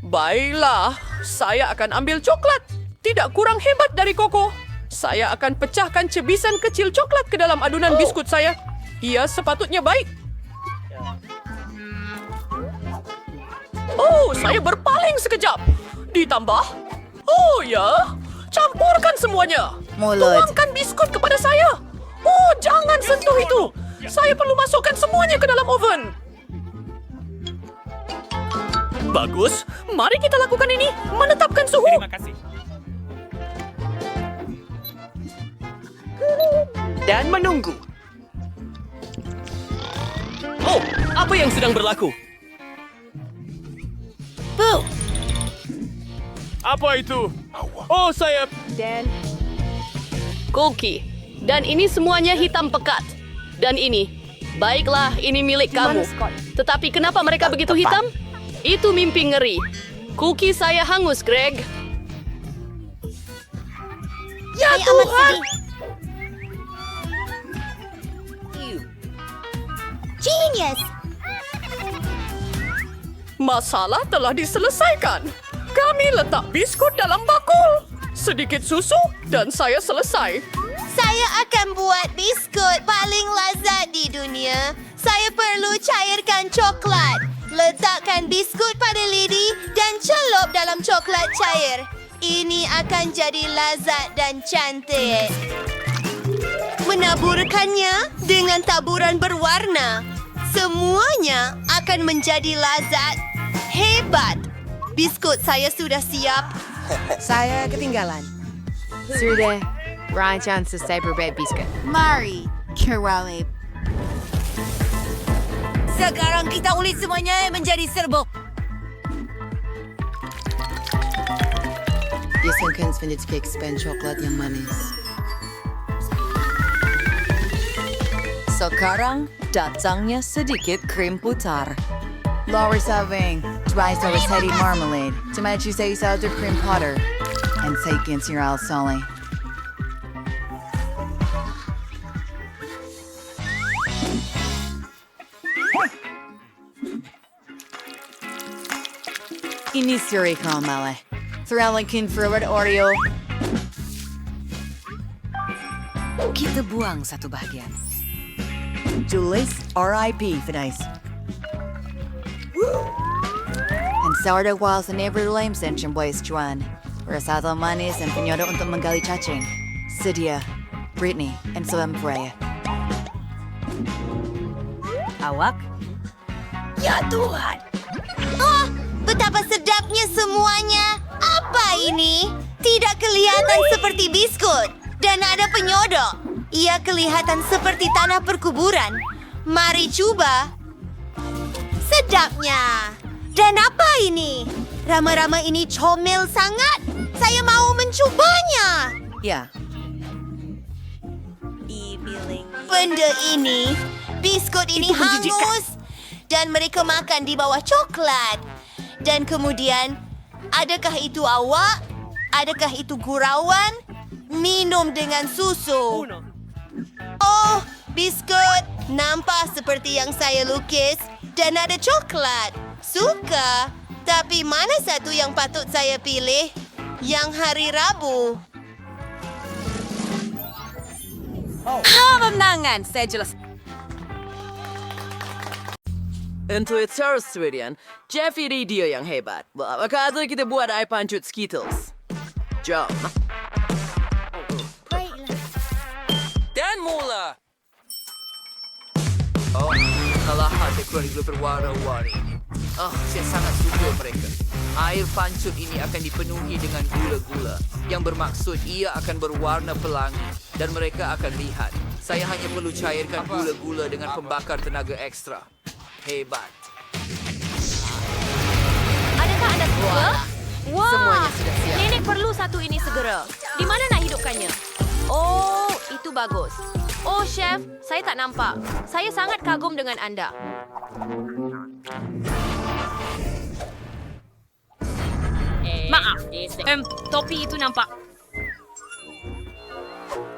Baiklah, saya akan ambil coklat. Tidak kurang hebat dari koko. Saya akan pecahkan cebisan kecil coklat ke dalam adunan biskut saya. Ia sepatutnya baik. Oh, saya berpaling sekejap. Ditambah. Oh ya, campurkan semuanya. Tuangkan biskut kepada saya. Oh, jangan sentuh itu. Saya perlu masukkan semuanya ke dalam oven. Bagus. Mari kita lakukan ini. Menetapkan suhu. Terima kasih. Dan menunggu. Oh, apa yang sedang berlaku? Bu. Apa itu? Oh, saya... Dan... Cookie. Dan ini semuanya hitam pekat. Dan ini. Baiklah, ini milik kamu. Tetapi kenapa mereka begitu hitam? Itu mimpi ngeri. Cookie saya hangus, Greg. Ya Tuhan! Genius! Masalah telah diselesaikan. Kami letak biskut dalam bakul. Sedikit susu dan saya selesai. Saya akan buat biskut paling lezat di dunia. Saya perlu cairkan coklat. Letakkan biskut pada lidi dan celup dalam coklat cair. Ini akan jadi lezat dan cantik. Menaburkannya dengan taburan berwarna. Semuanya akan menjadi lezat. Hebat. Biskut saya sudah siap. Saya ketinggalan. Sudah. Rancang selesai berbet biskut. Mari, Kerale. Sekarang kita ulit semuanya menjadi serbuk. Biasakan spinach cake spend coklat yang manis. Sekarang datangnya sedikit krim putar. Lower serving, dry sauce heady marmalade, tomato salad cream powder, and take in your sole. Ini suri kamale. Thralikin forward Oreo. Kita buang satu bahagian. Julius, R.I.P. Fidais. And sourdough walls and every lame sension boys Juan. Rasado manis and penyodo untuk menggali cacing. Sedia, Brittany, and Salam Freya. Awak? Ya Tuhan. Oh, betapa sedapnya semuanya. Apa ini? Tidak kelihatan seperti biskut. Dan ada penyodok. Ia kelihatan seperti tanah perkuburan. Mari coba. Sedapnya. Dan apa ini? Rama-rama ini comel sangat. Saya mau mencobanya. Ya. Benda ini, biskut ini hangus. Dan mereka makan di bawah coklat. Dan kemudian, adakah itu awak? Adakah itu gurauan? Minum dengan susu. Oh, biskut nampak seperti yang saya lukis dan ada coklat. Suka. Tapi mana satu yang patut saya pilih? Yang hari Rabu. Kemenangan, saya jelas. Untuk itu, Swedian, Jeff ini dia yang hebat. Maka kita buat air pancut Skittles. Jom. Dan mula! Oh, kalah hati keluarga berwarna-warni. Saya sangat suka mereka. Air pancut ini akan dipenuhi dengan gula-gula, yang bermaksud ia akan berwarna pelangi dan mereka akan lihat. Saya hanya perlu cairkan gula-gula dengan pembakar tenaga ekstra. Hebat. Adakah Anda suka? Wah, Semuanya sudah siap. Nenek perlu satu ini segera. Di mana nak hidupkannya? Oh, itu bagus. Oh, Chef, saya tak nampak. Saya sangat kagum dengan anda. Maaf, topi itu nampak.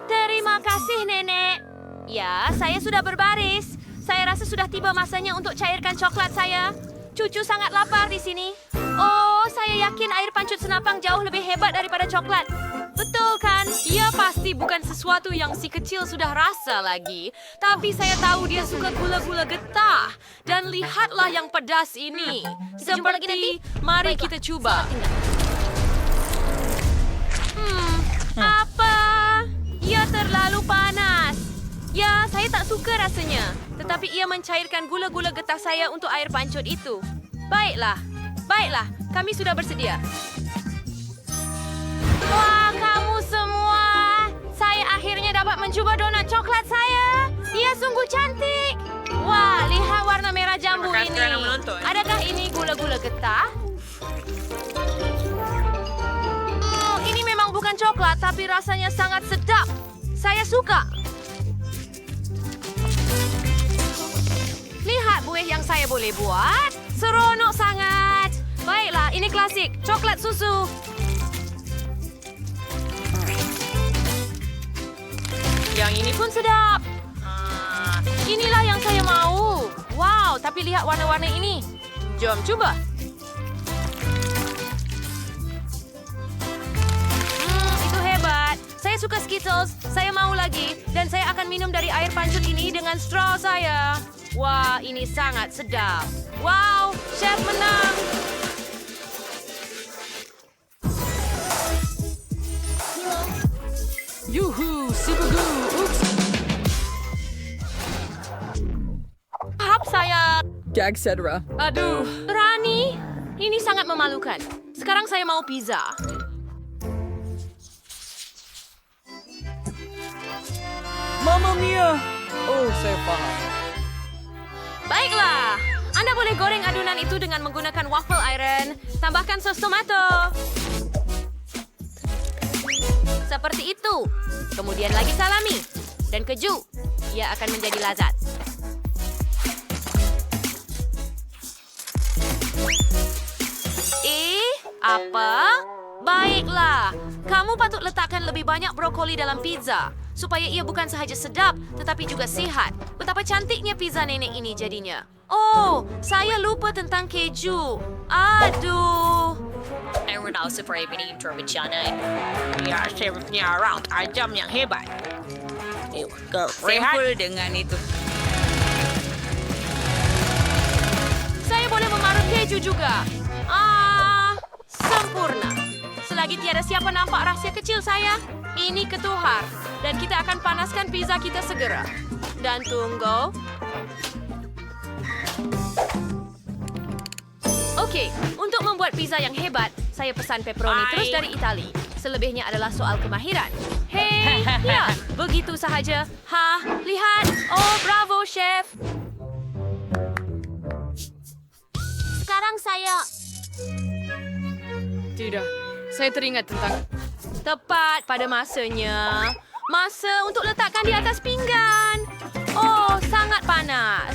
Terima kasih, Nenek. Ya, saya sudah berbaris. Saya rasa sudah tiba masanya untuk cairkan coklat saya. Cucu sangat lapar di sini. Oh, saya yakin air pancut senapang jauh lebih hebat daripada coklat. Betul kan? Ia pasti bukan sesuatu yang si kecil sudah rasa lagi. Tapi saya tahu dia suka gula-gula getah. Dan lihatlah yang pedas ini. Seperti, mari kita coba. Apa? Ia terlalu panas. Ya, saya tak suka rasanya. Tetapi ia mencairkan gula-gula getah saya untuk air pancut itu. Baiklah, kami sudah bersedia. Wah, kamu semua. Saya akhirnya dapat mencoba donat coklat saya. Ia sungguh cantik. Wah, lihat warna merah jambu ini. Adakah ini gula-gula getah? Ini memang bukan coklat, tapi rasanya sangat sedap. Saya suka. Lihat buih yang saya boleh buat. Seronok sangat. Baiklah, ini klasik. Coklat susu. Yang ini pun sedap. Inilah yang saya mau. Wow, tapi lihat warna-warna ini. Jom coba. Itu hebat. Saya suka Skittles. Saya mau lagi. Dan saya akan minum dari air pancut ini dengan straw saya. Wah, ini sangat sedap. Wow, chef menang. Yuhu, super glue. Oops. Hap saya. Gag cetera. Aduh, Rani, ini sangat memalukan. Sekarang saya mau pizza. Mamma mia. Oh, saya paham. Baiklah, Anda boleh goreng adunan itu dengan menggunakan waffle iron. Tambahkan sos tomato. Seperti itu. Kemudian lagi salami. Dan keju. Ia akan menjadi lazat. Apa? Baiklah. Kamu patut letakkan lebih banyak brokoli dalam pizza. Supaya ia bukan sahaja sedap, tetapi juga sihat. Betapa cantiknya pizza nenek ini jadinya. Oh, saya lupa tentang keju. Aduh. Aaron also ini berbicana. Ya, chefnya orang tajam yang hebat. Simple dengan itu. Saya boleh memarut keju juga. Sempurna. Selagi tiada siapa nampak rahsia kecil saya, ini ketuhar. Dan kita akan panaskan pizza kita segera. Dan tunggu. Okey, untuk membuat pizza yang hebat, saya pesan pepperoni terus dari Itali. Selebihnya adalah soal kemahiran. Hei, ya, begitu sahaja. Lihat. Oh, bravo, chef. Sekarang saya... Tidak, saya teringat tentang... Tepat pada masanya. Masa untuk letakkan di atas pinggan. Oh, sangat panas.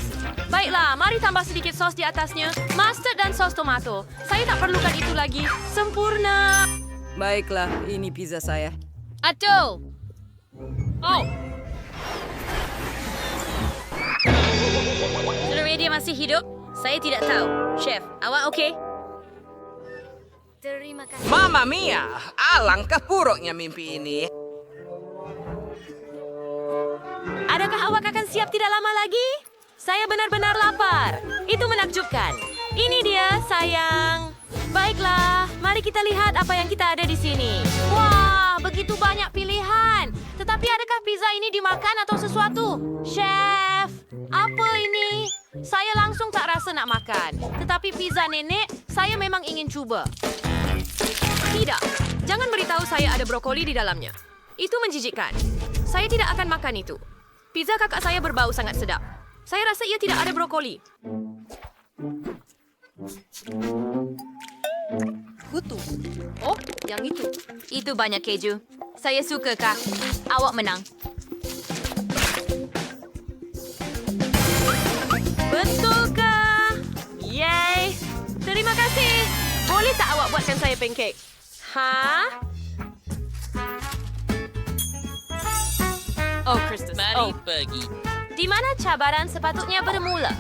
Baiklah, mari tambah sedikit sos di atasnya. Mustard dan sos tomato. Saya tak perlukan itu lagi. Sempurna. Baiklah, ini pizza saya. Aduh. Oh. Saudara dia masih hidup? Saya tidak tahu. Chef, awak okey? Terima kasih. Mamma mia, alangkah buruknya mimpi ini. Adakah awak akan siap tidak lama lagi? Saya benar-benar lapar. Itu menakjubkan. Ini dia, sayang. Baiklah, mari kita lihat apa yang kita ada di sini. Wah, begitu banyak pilihan. Tetapi adakah pizza ini dimakan atau sesuatu? Chef, apa ini? Saya langsung tak rasa nak makan. Tetapi pizza nenek, saya memang ingin cuba. Tidak, jangan beritahu saya ada brokoli di dalamnya. Itu menjijikkan. Saya tidak akan makan itu. Pizza kakak saya berbau sangat sedap. Saya rasa ia tidak ada brokoli. Kutu. Oh, yang itu. Itu banyak keju. Saya suka, Kak. Awak menang. Betulkah? Yeay. Terima kasih. Boleh tak awak buatkan saya pancake? Oh, Christus. Mari pergi. Di mana cabaran sepatutnya bermula?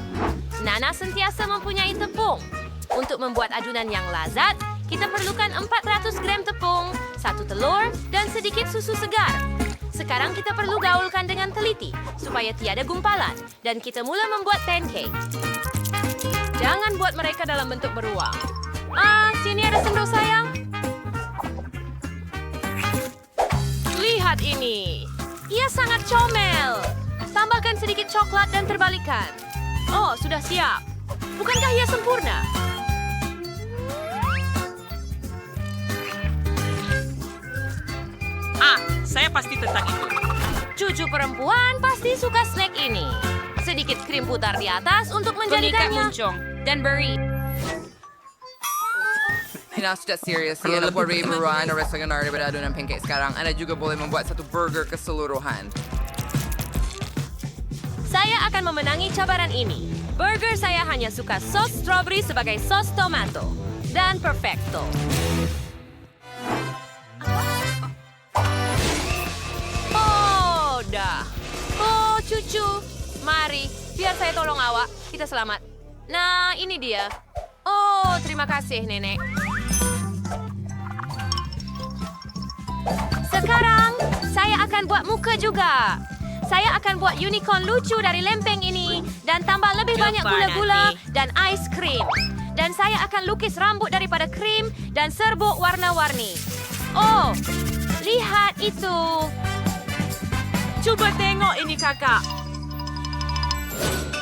Nana sentiasa mempunyai tepung. Untuk membuat adunan yang lazat, kita perlukan 400 gram tepung, 1 telur, dan sedikit susu segar. Sekarang kita perlu gaulkan dengan teliti, supaya tiada gumpalan. Dan kita mula membuat pancake. Jangan buat mereka dalam bentuk beruang. Sini ada sendok sayang. Lihat ini. Ia sangat comel. Tambahkan sedikit coklat dan terbalikkan. Oh, sudah siap. Bukankah ia sempurna? Saya pasti tentang itu. Cucu perempuan pasti suka snack ini. Sedikit krim putar di atas untuk menjadikannya. Dan beri. Hindi sudah serius. Ia lepas ribuan na restoran na berado ng pancake sekarang. Anda juga boleh membuat satu burger keseluruhan. Saya akan memenangi cabaran ini. Burger saya hanya suka sos strawberry sebagai sos tomato. Dan perfecto. Oh, dah. Oh, cucu. Mari, biar saya tolong awak. Kita selamat. Nah, ini dia. Oh, terima kasih, Nenek. Sekarang, saya akan buat muka juga. Saya akan buat unicorn lucu dari lempeng ini dan tambah lebih banyak gula-gula dan ais krim. Dan saya akan lukis rambut daripada krim dan serbuk warna-warni. Oh, lihat itu. Cuba tengok ini, kakak.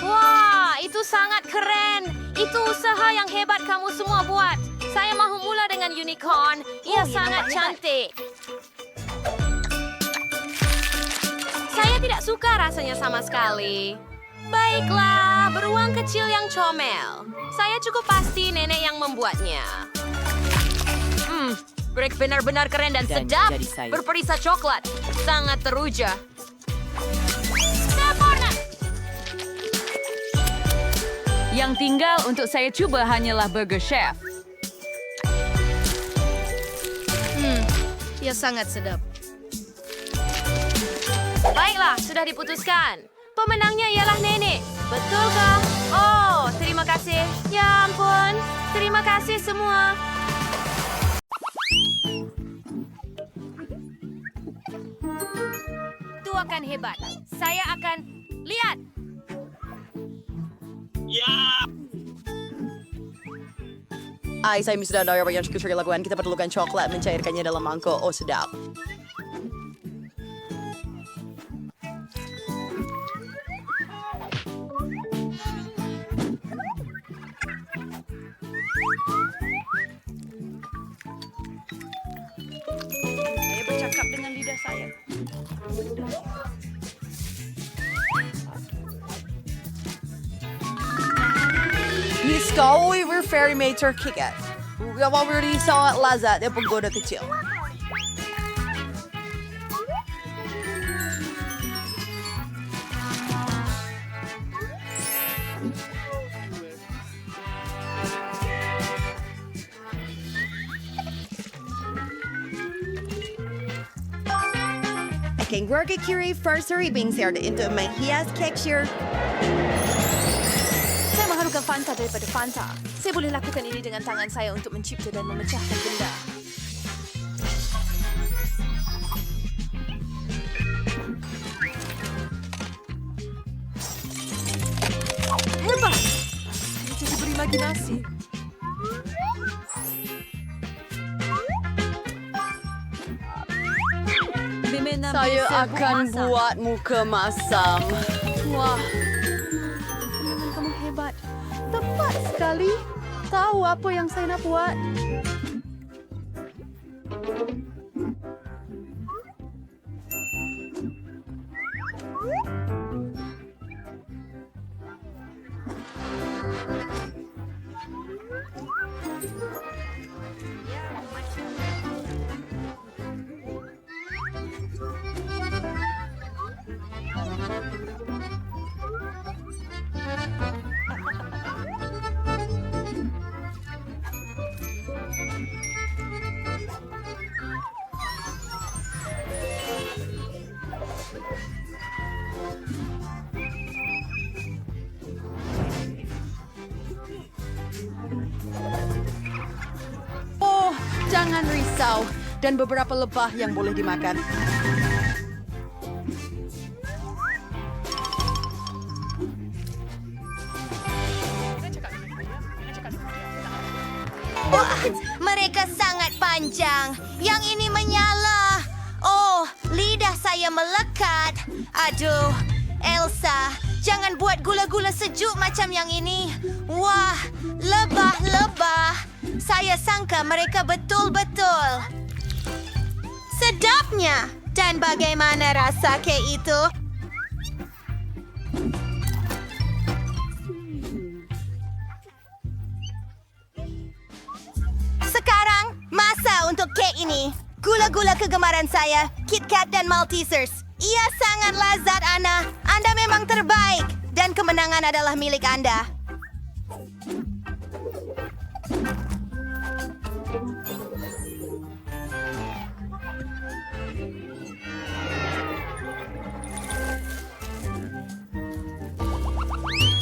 Wah, itu sangat keren. Itu usaha yang hebat kamu semua buat. Saya mahu mula dengan unicorn. Ia sangat cantik. Saya tidak suka rasanya sama sekali. Baiklah, beruang kecil yang comel. Saya cukup pasti nenek yang membuatnya. Mereka benar-benar keren dan sedap. jadi saya. Berperisa coklat. Sangat teruja. Yang tinggal untuk saya coba hanyalah Burger Chef. Ya sangat sedap. Baiklah, sudah diputuskan. Pemenangnya ialah Nenek. Betulkah? Oh, terima kasih. Ya ampun. Terima kasih semua. Itu akan hebat. Saya akan lihat. Ay, saya sudah tahu apa yang harus kita lakukan. Kita perlukan coklat mencairkannya dalam mangkok. Oh, sedap. Saya bercakap dengan lidah saya. Ni sekali we're fairy made turkey cat. Apa beri sangat lazat dia penggoda kecil. Aking warga kiri first ribbing serta untuk menghias tekstur. Saya mengharukan Fanta daripada Fanta. Saya boleh lakukan ini dengan tangan saya untuk mencipta dan memecahkan benda. Hebat! Saya jadi berimajinasi. Saya akan buat muka masam. Wah, kamu hebat. Tepat sekali. Tahu apa yang saya nak buat. Oh, jangan risau. Dan beberapa lebah yang boleh dimakan. Wah, mereka sangat panjang. Yang ini menyala. Oh, lidah saya melekat. Aduh, Elsa, jangan buat gula-gula sejuk macam yang ini. Wah, lebah-lebah. Saya sangka mereka betul-betul sedapnya. Dan bagaimana rasa kek itu? Sekarang, masa untuk kek ini. Gula-gula kegemaran saya, KitKat dan Maltesers. Ia sangat lazat, Ana. Anda memang terbaik. Dan kemenangan adalah milik Anda.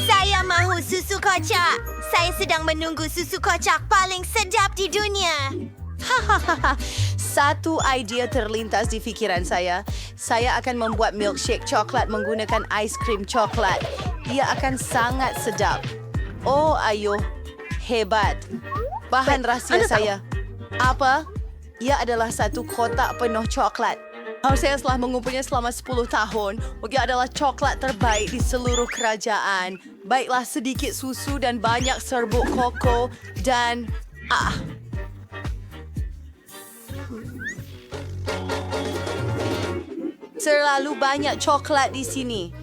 Saya mahu susu kocak. Saya sedang menunggu susu kocak paling sedap di dunia. Hahaha. Satu idea terlintas di fikiran saya. Saya akan membuat milkshake coklat menggunakan ais krim coklat. Ia akan sangat sedap. Oh, ayo. Hebat. Bahan rahsia saya. Apa? Ia adalah satu kotak penuh coklat. Saya telah mengumpulnya selama 10 tahun. Ia adalah coklat terbaik di seluruh kerajaan. Baiklah, sedikit susu dan banyak serbuk koko dan... Terlalu banyak coklat di sini.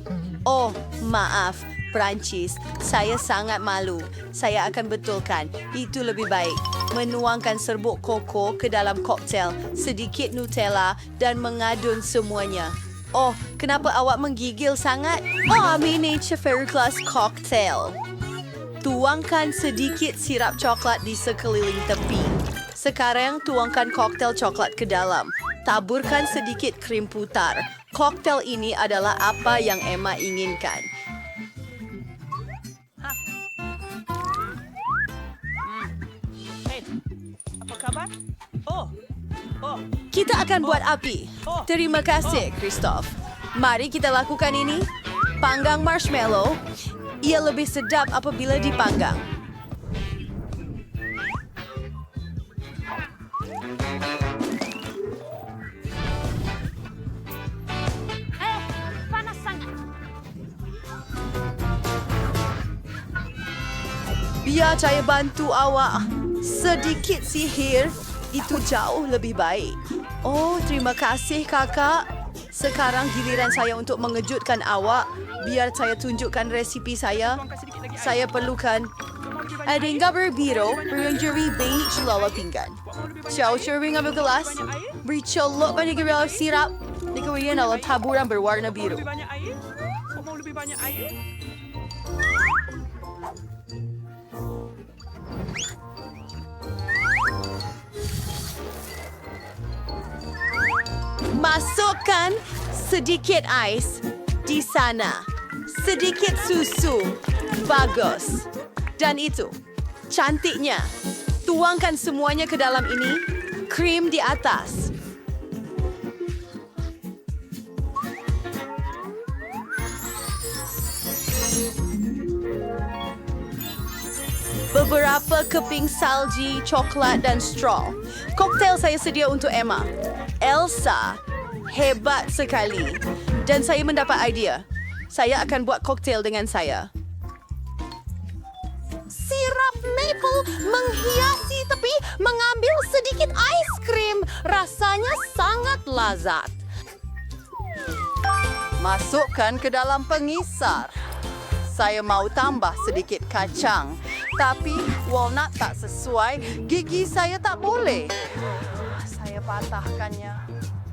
Oh, maaf. Perancis. Saya sangat malu. Saya akan betulkan. Itu lebih baik. Menuangkan serbuk koko ke dalam koktel, sedikit Nutella dan mengadun semuanya. Oh, kenapa awak menggigil sangat? Oh, miniature fairy glass cocktail. Tuangkan sedikit sirap coklat di sekeliling tepi. Sekarang tuangkan koktel coklat ke dalam. Taburkan sedikit krim putar. Koktel ini adalah apa yang Emma inginkan. Apa kabar? Oh. Kita akan buat api. Terima kasih, Christoph. Mari kita lakukan ini. Panggang marshmallow. Ia lebih sedap apabila dipanggang. Panas sangat. Biar saya bantu awak. Sedikit sihir. Itu jauh lebih baik. Oh, terima kasih kakak. Sekarang giliran saya untuk mengejutkan awak. Biar saya tunjukkan resipi saya. Saya perlukan adinggaber biru, berjeri beige lala pinggan. Chow serving ambil gelas. Beri celok banyak gerilau sirap. Dikemudian dalam taburan berwarna biru. Banyak air? Kau mau lebih banyak air? Masukkan sedikit ais di sana. Sedikit susu. Bagus. Dan itu. Cantiknya. Tuangkan semuanya ke dalam ini. Krim di atas. Beberapa keping salji, coklat dan straw. Koktail saya sedia untuk Emma. Elsa, hebat sekali. Dan saya mendapat idea. Saya akan buat koktail dengan saya. Sirap maple menghiasi tepi, mengambil sedikit ais krim. Rasanya sangat lazat. Masukkan ke dalam pengisar. Saya mau tambah sedikit kacang. Tapi walnut tak sesuai, gigi saya tak boleh. Saya patahkannya.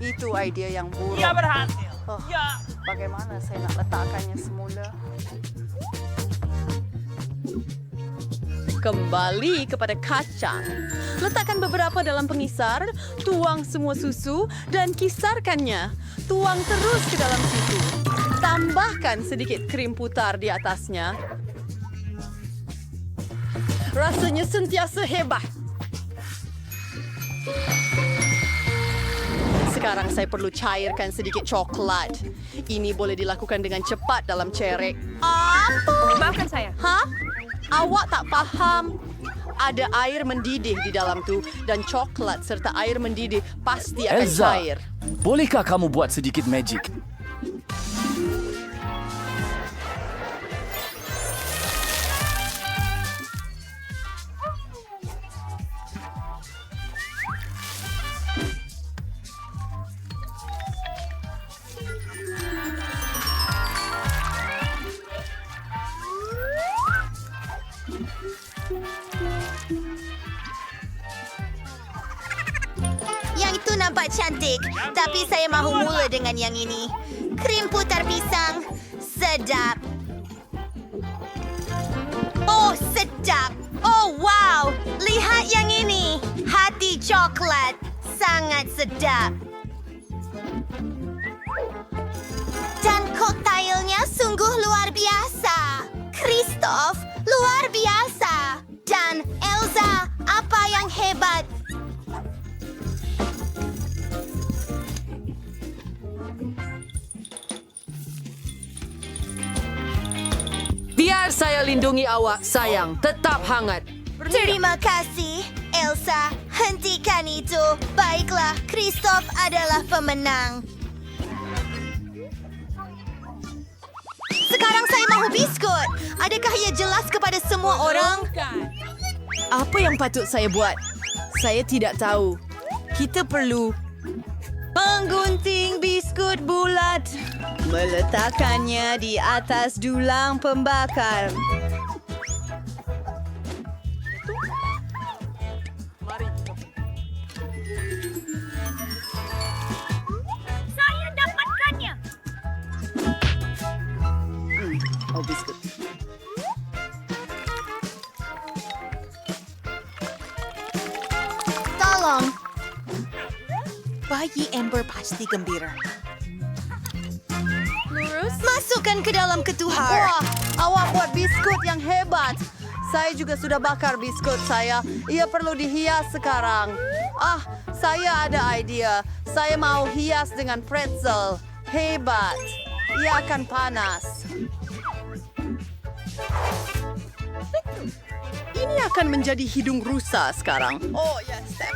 Itu idea yang buruk. Ya, berhasil. Ya. Bagaimana saya nak letakkannya semula? Kembali kepada kacang. Letakkan beberapa dalam pengisar, tuang semua susu dan kisarkannya. Tuang terus ke dalam susu. Tambahkan sedikit krim putar di atasnya. Rasanya sentiasa hebat. Sekarang saya perlu cairkan sedikit coklat. Ini boleh dilakukan dengan cepat dalam cerek. Apa? Maafkan saya. Hah? Awak tak faham? Ada air mendidih di dalam tu dan coklat serta air mendidih pasti akan Elsa, cair. bolehkah kamu buat sedikit magic? Yang itu nampak cantik, tapi saya mahu mula dengan yang ini. Krim putar pisang. Sedap. Oh, sedap. Oh, wow. Lihat yang ini. Hati coklat. Sangat sedap. Dan koktailnya sungguh luar biasa. Christoph, luar biasa. Dan Elsa, apa yang hebat. Biar saya lindungi awak, sayang. Tetap hangat. Terima kasih, Elsa. Hentikan itu. Baiklah, Christoph adalah pemenang. Sekarang saya mahu biskut. Adakah ia jelas kepada semua orang? Apa yang patut saya buat? Saya tidak tahu. Kita perlu menggunting biskut bulat. Meletakkannya di atas dulang pembakar. Saya dapatkannya. Oh, biskut. Tolong. Bayi Amber pasti gembira. Masukkan ke dalam ketuhar. Wah, awak buat biskut yang hebat. Saya juga sudah bakar biskut saya. Ia perlu dihias sekarang. Saya ada idea. Saya mau hias dengan pretzel. Hebat. Ia akan panas. Ini akan menjadi hidung rusa sekarang. Oh, ya, Steph.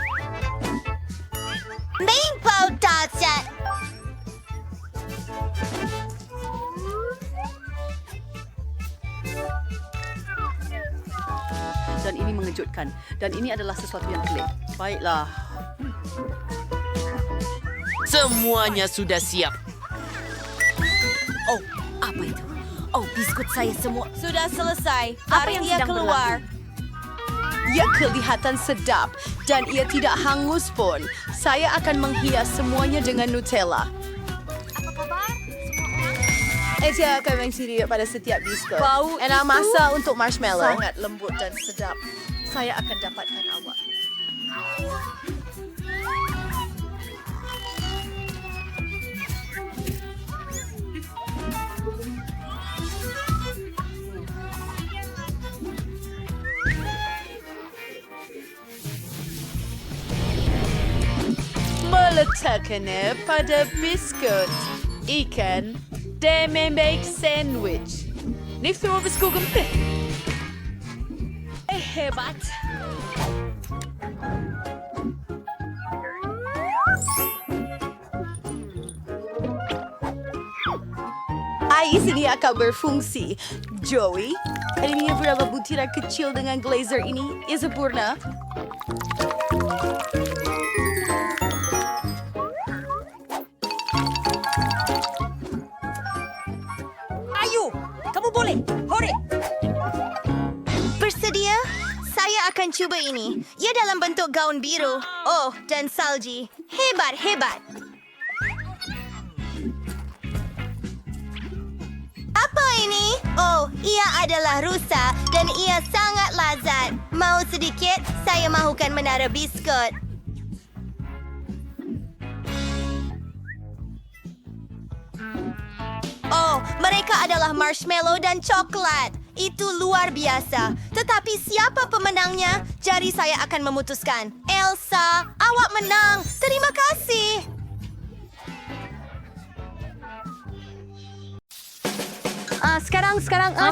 Maple Dodson. Dan ini mengejutkan. Dan ini adalah sesuatu yang klik. Baiklah. Semuanya sudah siap. Oh, apa itu? Oh, biskut saya semua. Sudah selesai. Apa Tarik yang ia sedang keluar. Ia kelihatan sedap dan ia tidak hangus pun. Saya akan menghias semuanya dengan Nutella. Saya akan mengiris pada setiap biskut. Bau Enak itu masa untuk marshmallow. sangat lembut dan sedap. Saya akan dapatkan awak. Meletakkannya pada biskut, ikan, dan membuat sandwich. Ni semua biskut gempit. Hebat. Ais ini akan berfungsi. Joey, ini berapa butiran kecil dengan glazer ini? Ia sempurna. Ayo, kamu boleh. Hore. Bersedia? Saya akan cuba ini. Ia dalam bentuk gaun biru. Oh, dan salji. Hebat, hebat. Apa ini? Oh, ia adalah rusa dan ia sangat lazat. Mau sedikit? Saya mahukan menara biskut. Oh, mereka adalah marshmallow dan coklat. Itu luar biasa. Tetapi siapa pemenangnya? Jari saya akan memutuskan. Elsa, awak menang. Terima kasih. Sekarang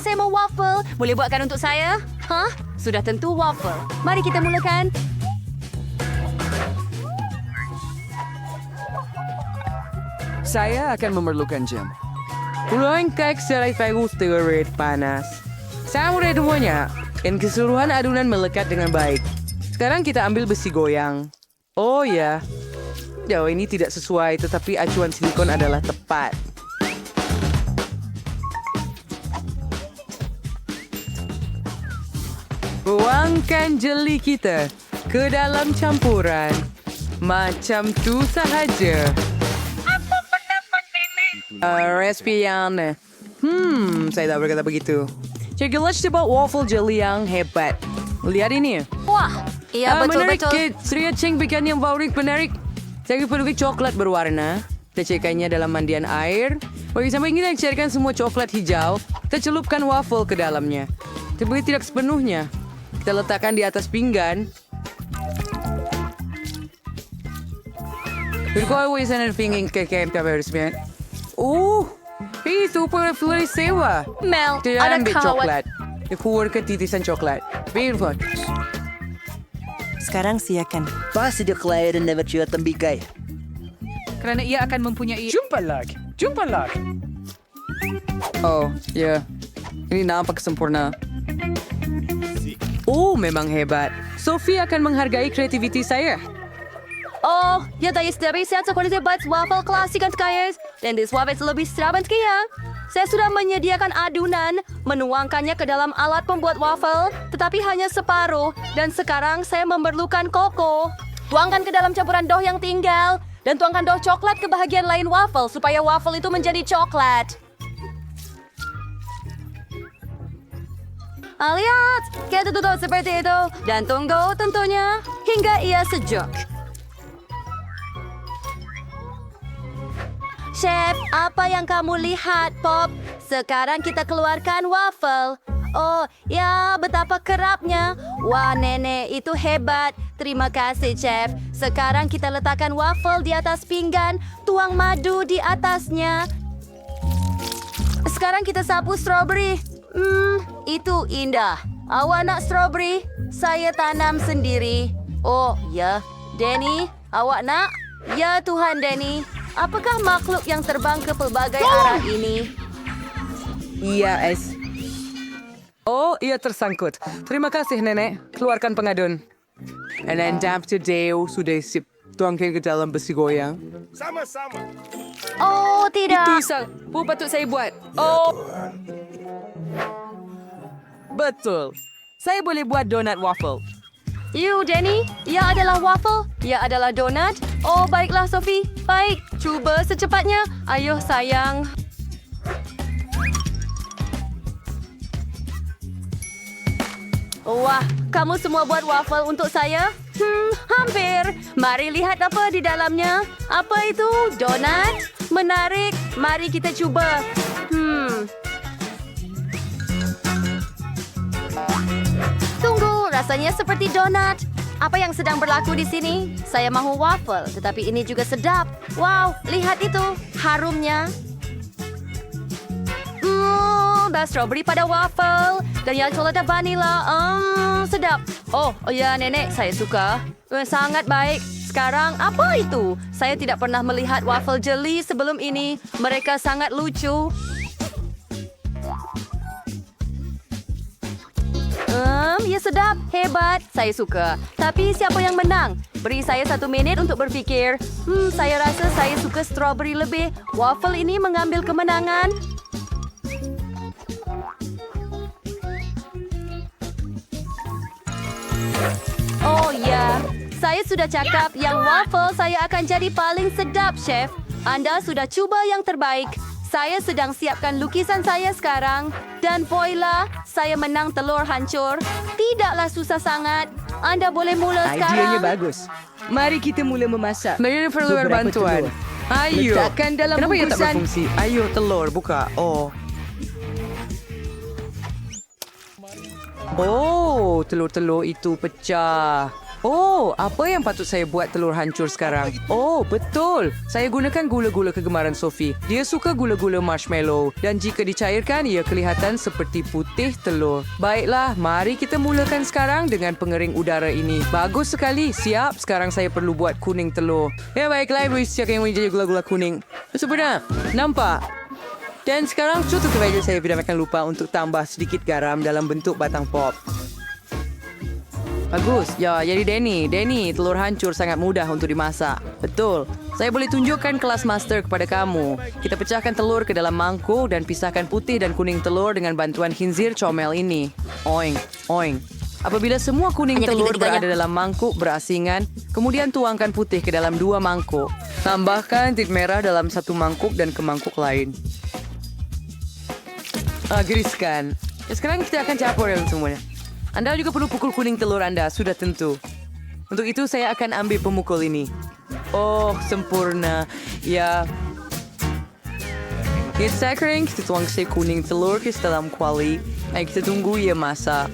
saya mau waffle. Boleh buatkan untuk saya? Sudah tentu waffle. Mari kita mulakan. Saya akan memerlukan jam. Puluhan kek selai fagus panas. Saya mudah semuanya, dan keseluruhan adonan melekat dengan baik. Sekarang kita ambil besi goyang. Oh ya, jauh ini tidak sesuai, tetapi acuan silikon adalah tepat. Tuangkan jeli kita ke dalam campuran. Macam tu sahaja. Resipi yang aneh. Saya tak berkata begitu. Cekilah coba waffle jelly yang hebat. Lihat ini. Wah, iya betul-betul. Menarik, Sria Cheng bikin yang favorit penarik. Saya perlu coklat berwarna. Kita cairkannya dalam mandian air. Bagi sampai kita cairkan semua coklat hijau. Kita celupkan waffle ke dalamnya. Tapi tidak sepenuhnya. Kita letakkan di atas pinggan. Berkau wisan dan pingin kekep kabarnya. Itu perlu sewa. Mel, Tidak ada ambil kawat. coklat. Keluarkan titisan coklat. Beautiful. Sekarang silakan. Pasti dia kelaya dan dapat juga tembikai. Kerana ia akan mempunyai... Jumpa lagi. Oh, ya. Ini nampak sempurna. Oh, memang hebat. Sophie akan menghargai kreativiti saya. Oh, ya tayo dari saya sekolah buat waffle klasik kan guys. Dan this waffle lebih sedap ya. Saya sudah menyediakan adunan, menuangkannya ke dalam alat pembuat waffle, tetapi hanya separuh. Dan sekarang saya memerlukan koko. Tuangkan ke dalam campuran dough yang tinggal. Dan tuangkan dough coklat ke bahagian lain waffle, supaya waffle itu menjadi coklat. Lihat, kita tutup seperti itu. Dan tunggu tentunya, hingga ia sejuk. Chef, apa yang kamu lihat, Pop? Sekarang kita keluarkan waffle. Oh, ya, betapa kerapnya. Wah, Nenek, itu hebat. Terima kasih, Chef. Sekarang kita letakkan waffle di atas pinggan, tuang madu di atasnya. Sekarang kita sapu strawberry. Itu indah. Awak nak strawberry? Saya tanam sendiri. Oh, ya. Danny, awak nak? Ya, Tuhan Danny. Apakah makhluk yang terbang ke pelbagai arah ini? Iya, Es. Oh, ia tersangkut. Terima kasih, Nenek. Keluarkan pengadun. And then damp today sudah siap tuangkan ke dalam besi goyang. Sama-sama. Oh, tidak. Itu patut saya buat. Oh. Betul. Saya boleh buat donat waffle. You, Danny, ia adalah waffle, ia adalah donat. Oh, baiklah, Sophie. Baik, cuba secepatnya. Ayo, sayang. Wah, kamu semua buat waffle untuk saya? Hampir. Mari lihat apa di dalamnya. Apa itu? Donat? Menarik. Mari kita coba. Tunggu, rasanya seperti donat. Apa yang sedang berlaku di sini? Saya mahu waffle, tetapi ini juga sedap. Wow, lihat itu. Harumnya. Ada strawberry pada waffle. Dan yang coklat dan vanila. Sedap. Oh ya, Nenek, saya suka. Sangat baik. Sekarang, apa itu? Saya tidak pernah melihat waffle jeli sebelum ini. Mereka sangat lucu. Ya sedap, hebat, saya suka. Tapi siapa yang menang? Beri saya 1 minit untuk berfikir. Saya rasa saya suka strawberry lebih. Waffle ini mengambil kemenangan. Oh ya, saya sudah cakap yang waffle saya akan jadi paling sedap, Chef. Anda sudah cuba yang terbaik. Saya sedang siapkan lukisan saya sekarang. Dan voila, saya menang telur hancur. Tidaklah susah sangat. Anda boleh mula sekarang. Idenya bagus. Mari kita mula memasak. Mereka perlu Beberapa bantuan. telur. Ayo. Letakkan dalam Kenapa ia tak bungkusan. berfungsi? Ayo, telur. Buka. Oh, telur-telur itu pecah. Oh, apa yang patut saya buat telur hancur sekarang? Oh, betul. Saya gunakan gula-gula kegemaran Sophie. Dia suka gula-gula marshmallow. Dan jika dicairkan, ia kelihatan seperti putih telur. Baiklah, mari kita mulakan sekarang dengan pengering udara ini. Bagus sekali. Siap. Sekarang saya perlu buat kuning telur. Ya, baiklah. Ibu siapkan yang menjadi gula-gula kuning. Sempurna. Nampak? Dan sekarang contoh kebajikan saya tidak akan lupa untuk tambah sedikit garam dalam bentuk batang pop. Bagus. Ya, jadi Danny, telur hancur sangat mudah untuk dimasak. Betul. Saya boleh tunjukkan kelas master kepada kamu. Kita pecahkan telur ke dalam mangkuk dan pisahkan putih dan kuning telur dengan bantuan khinzir comel ini. Oing, oing. Apabila semua kuning telur berada dalam mangkuk berasingan, kemudian tuangkan putih ke dalam 2 mangkuk. Tambahkan tit merah dalam 1 mangkuk dan ke mangkuk lain. Geriskan. Sekarang kita akan campur dalam semuanya. Anda juga perlu pukul kuning telur Anda, sudah tentu. Untuk itu saya akan ambil pemukul ini. Oh, sempurna. Ya. Kita kering, kita tuang kuning telur ke dalam kuali. Dan kita tunggu ia masak.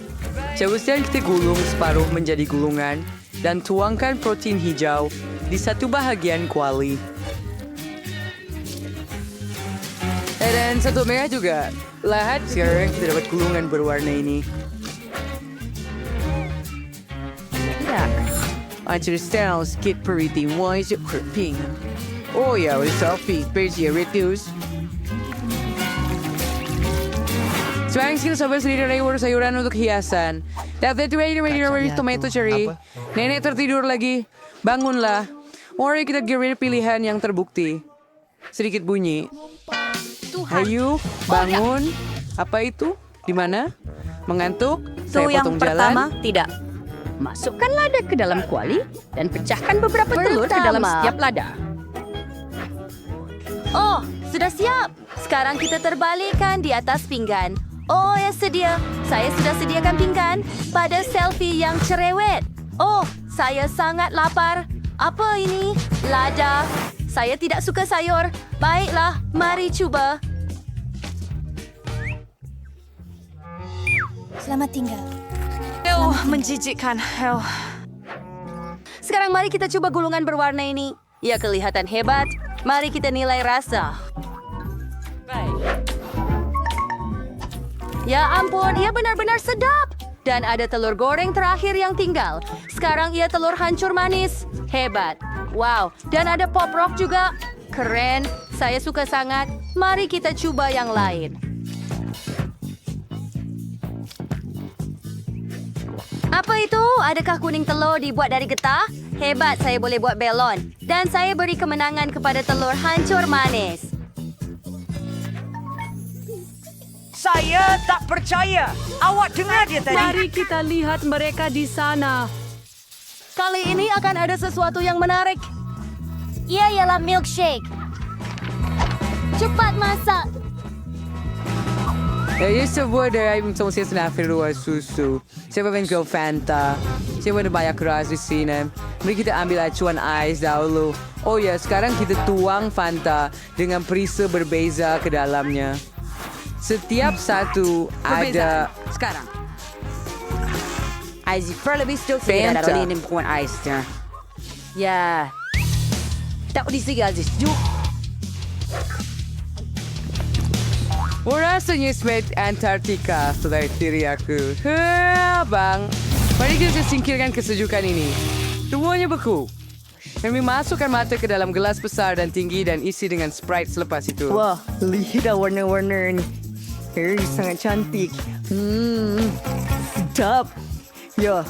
Seterusnya kita gulung separuh menjadi gulungan. Dan tuangkan protein hijau di 1 bahagian kuali. Dan 1 merah juga. Lihat, sekarang kita dapat gulungan berwarna ini. Cerita sikit periti wise creeping. Oh ya, Sophie, pergi retus. Sekarang kita sabar sendiri dari sayuran untuk hiasan. Dapat ready tomato cherry. Nenek tertidur lagi. Bangunlah. Mari kita giring pilihan yang terbukti. Sedikit bunyi. Ayo, bangun. Apa itu? Di mana? Mengantuk? Saya potong jalan. tidak. Masukkan lada ke dalam kuali dan pecahkan beberapa telur ke dalam setiap lada. Oh, sudah siap. Sekarang kita terbalikkan di atas pinggan. Oh, ya sedia. Saya sudah sediakan pinggan pada selfie yang cerewet. Oh, saya sangat lapar. Apa ini? Lada. Saya tidak suka sayur. Baiklah, mari cuba. Selamat tinggal. Menjijikkan. Sekarang mari kita coba gulungan berwarna ini. Ia kelihatan hebat. Mari kita nilai rasa. Ya ampun, ia benar-benar sedap. Dan ada telur goreng terakhir yang tinggal. Sekarang ia telur hancur manis. Hebat. Wow, dan ada pop rock juga. Keren. Saya suka sangat. Mari kita coba yang lain. Apa itu? Adakah kuning telur dibuat dari getah? Hebat, saya boleh buat belon. Dan saya beri kemenangan kepada telur hancur manis. Saya tak percaya. Awak dengar dia tadi? Mari kita lihat mereka di sana. Kali ini akan ada sesuatu yang menarik. Ia ialah milkshake. Cepat masak. Ia sebuah dari saya senang luar susu. Saya menjual Fanta. Saya ada banyak keras di sini. Mari kita ambil acuan ais dahulu. Oh ya, sekarang kita tuang Fanta dengan perisa berbeza ke dalamnya. Setiap satu ada... Sekarang. Ais lebih sedikit Fanta. dari 6 aisnya. Ya. Tak disigal sejuk. Rasanya seperti Antartika, saudara tiri aku. Bang. Mari kita singkirkan kesejukan ini. Semuanya beku. Kami masukkan mata ke dalam gelas besar dan tinggi dan isi dengan Sprite selepas itu. Wah, lihat warna-warna ini. Sangat cantik. Sedap. Ya.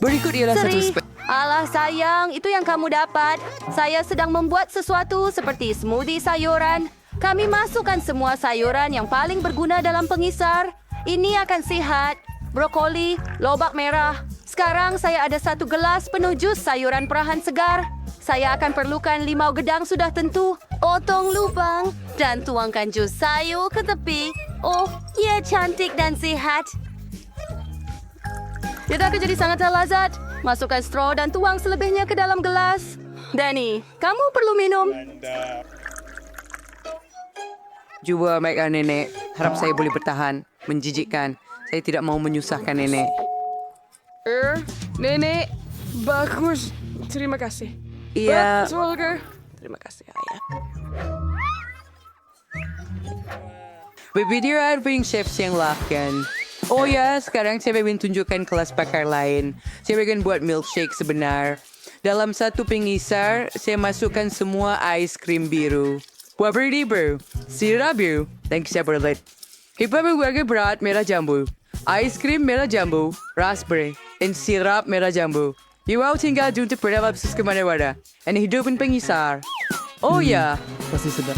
Berikut ialah satu Seri. Alah sayang, itu yang kamu dapat. Saya sedang membuat sesuatu seperti smoothie sayuran. Kami masukkan semua sayuran yang paling berguna dalam pengisar. Ini akan sehat. Brokoli, lobak merah. Sekarang saya ada 1 gelas penuh jus sayuran perahan segar. Saya akan perlukan limau gedang sudah tentu. Potong lubang dan tuangkan jus sayur ke tepi. Oh, ia cantik dan sehat. Kita akan jadi sangat lezat. Masukkan straw dan tuang selebihnya ke dalam gelas. Danny, kamu perlu minum. Cuba baiklah nenek. Harap saya boleh bertahan. Menjijikkan. Saya tidak mau menyusahkan nenek. Nenek, bagus. Terima kasih. Iya. Betul ke? Terima kasih, ayah. Bervideo ping chef yang lakukan. Oh ya, sekarang saya ingin tunjukkan kelas pakar lain. Saya ingin buat milkshake sebenar. Dalam satu pengisar, saya masukkan semua ais krim biru. Warna biru, sirap biru, dan Chevrolet. Kita membuatnya berat merah jambu, ais krim merah jambu, raspberry, dan sirap merah jambu. Iwau tinggal untuk berdampak ke mana-mana. Dan hidupin pengisar. Oh ya. Pasti sedap.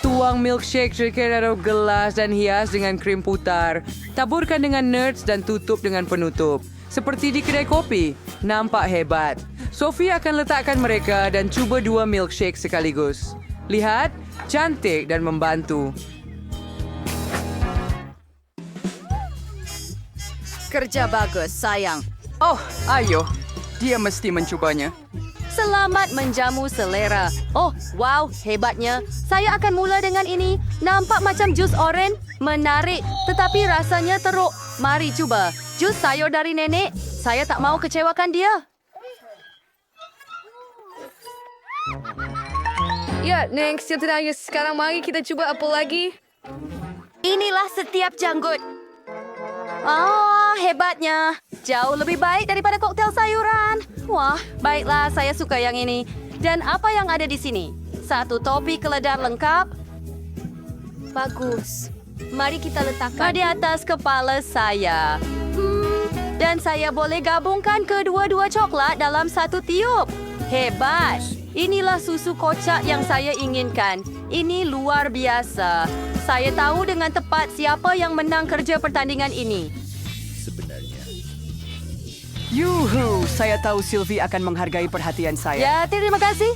Tuang milkshake ke dalam gelas dan hias dengan krim putar. Taburkan dengan nuts dan tutup dengan penutup. Seperti di kedai kopi. Nampak hebat. Sophie akan letakkan mereka dan cuba 2 milkshake sekaligus. Lihat, cantik dan membantu. Kerja bagus, sayang. Oh, ayo. Dia mesti mencubanya. Selamat menjamu selera. Oh, wow, hebatnya. Saya akan mula dengan ini. Nampak macam jus oren. Menarik, tetapi rasanya teruk. Mari cuba. Jus sayur dari nenek. Saya tak mau kecewakan dia. Ya, next yang terakhir. Sekarang mari kita cuba apa lagi? Inilah setiap janggut. Ah, hebatnya. Jauh lebih baik daripada koktel sayuran. Wah, baiklah, saya suka yang ini. Dan apa yang ada di sini? 1 topi keledar lengkap. Bagus. Mari kita letakkan di atas kepala saya. Dan saya boleh gabungkan kedua-dua coklat dalam satu tiup. Hebat! Inilah susu kocak yang saya inginkan. Ini luar biasa. Saya tahu dengan tepat siapa yang menang kerja pertandingan ini. Yuhu, saya tahu Sylvie akan menghargai perhatian saya. Ya, terima kasih.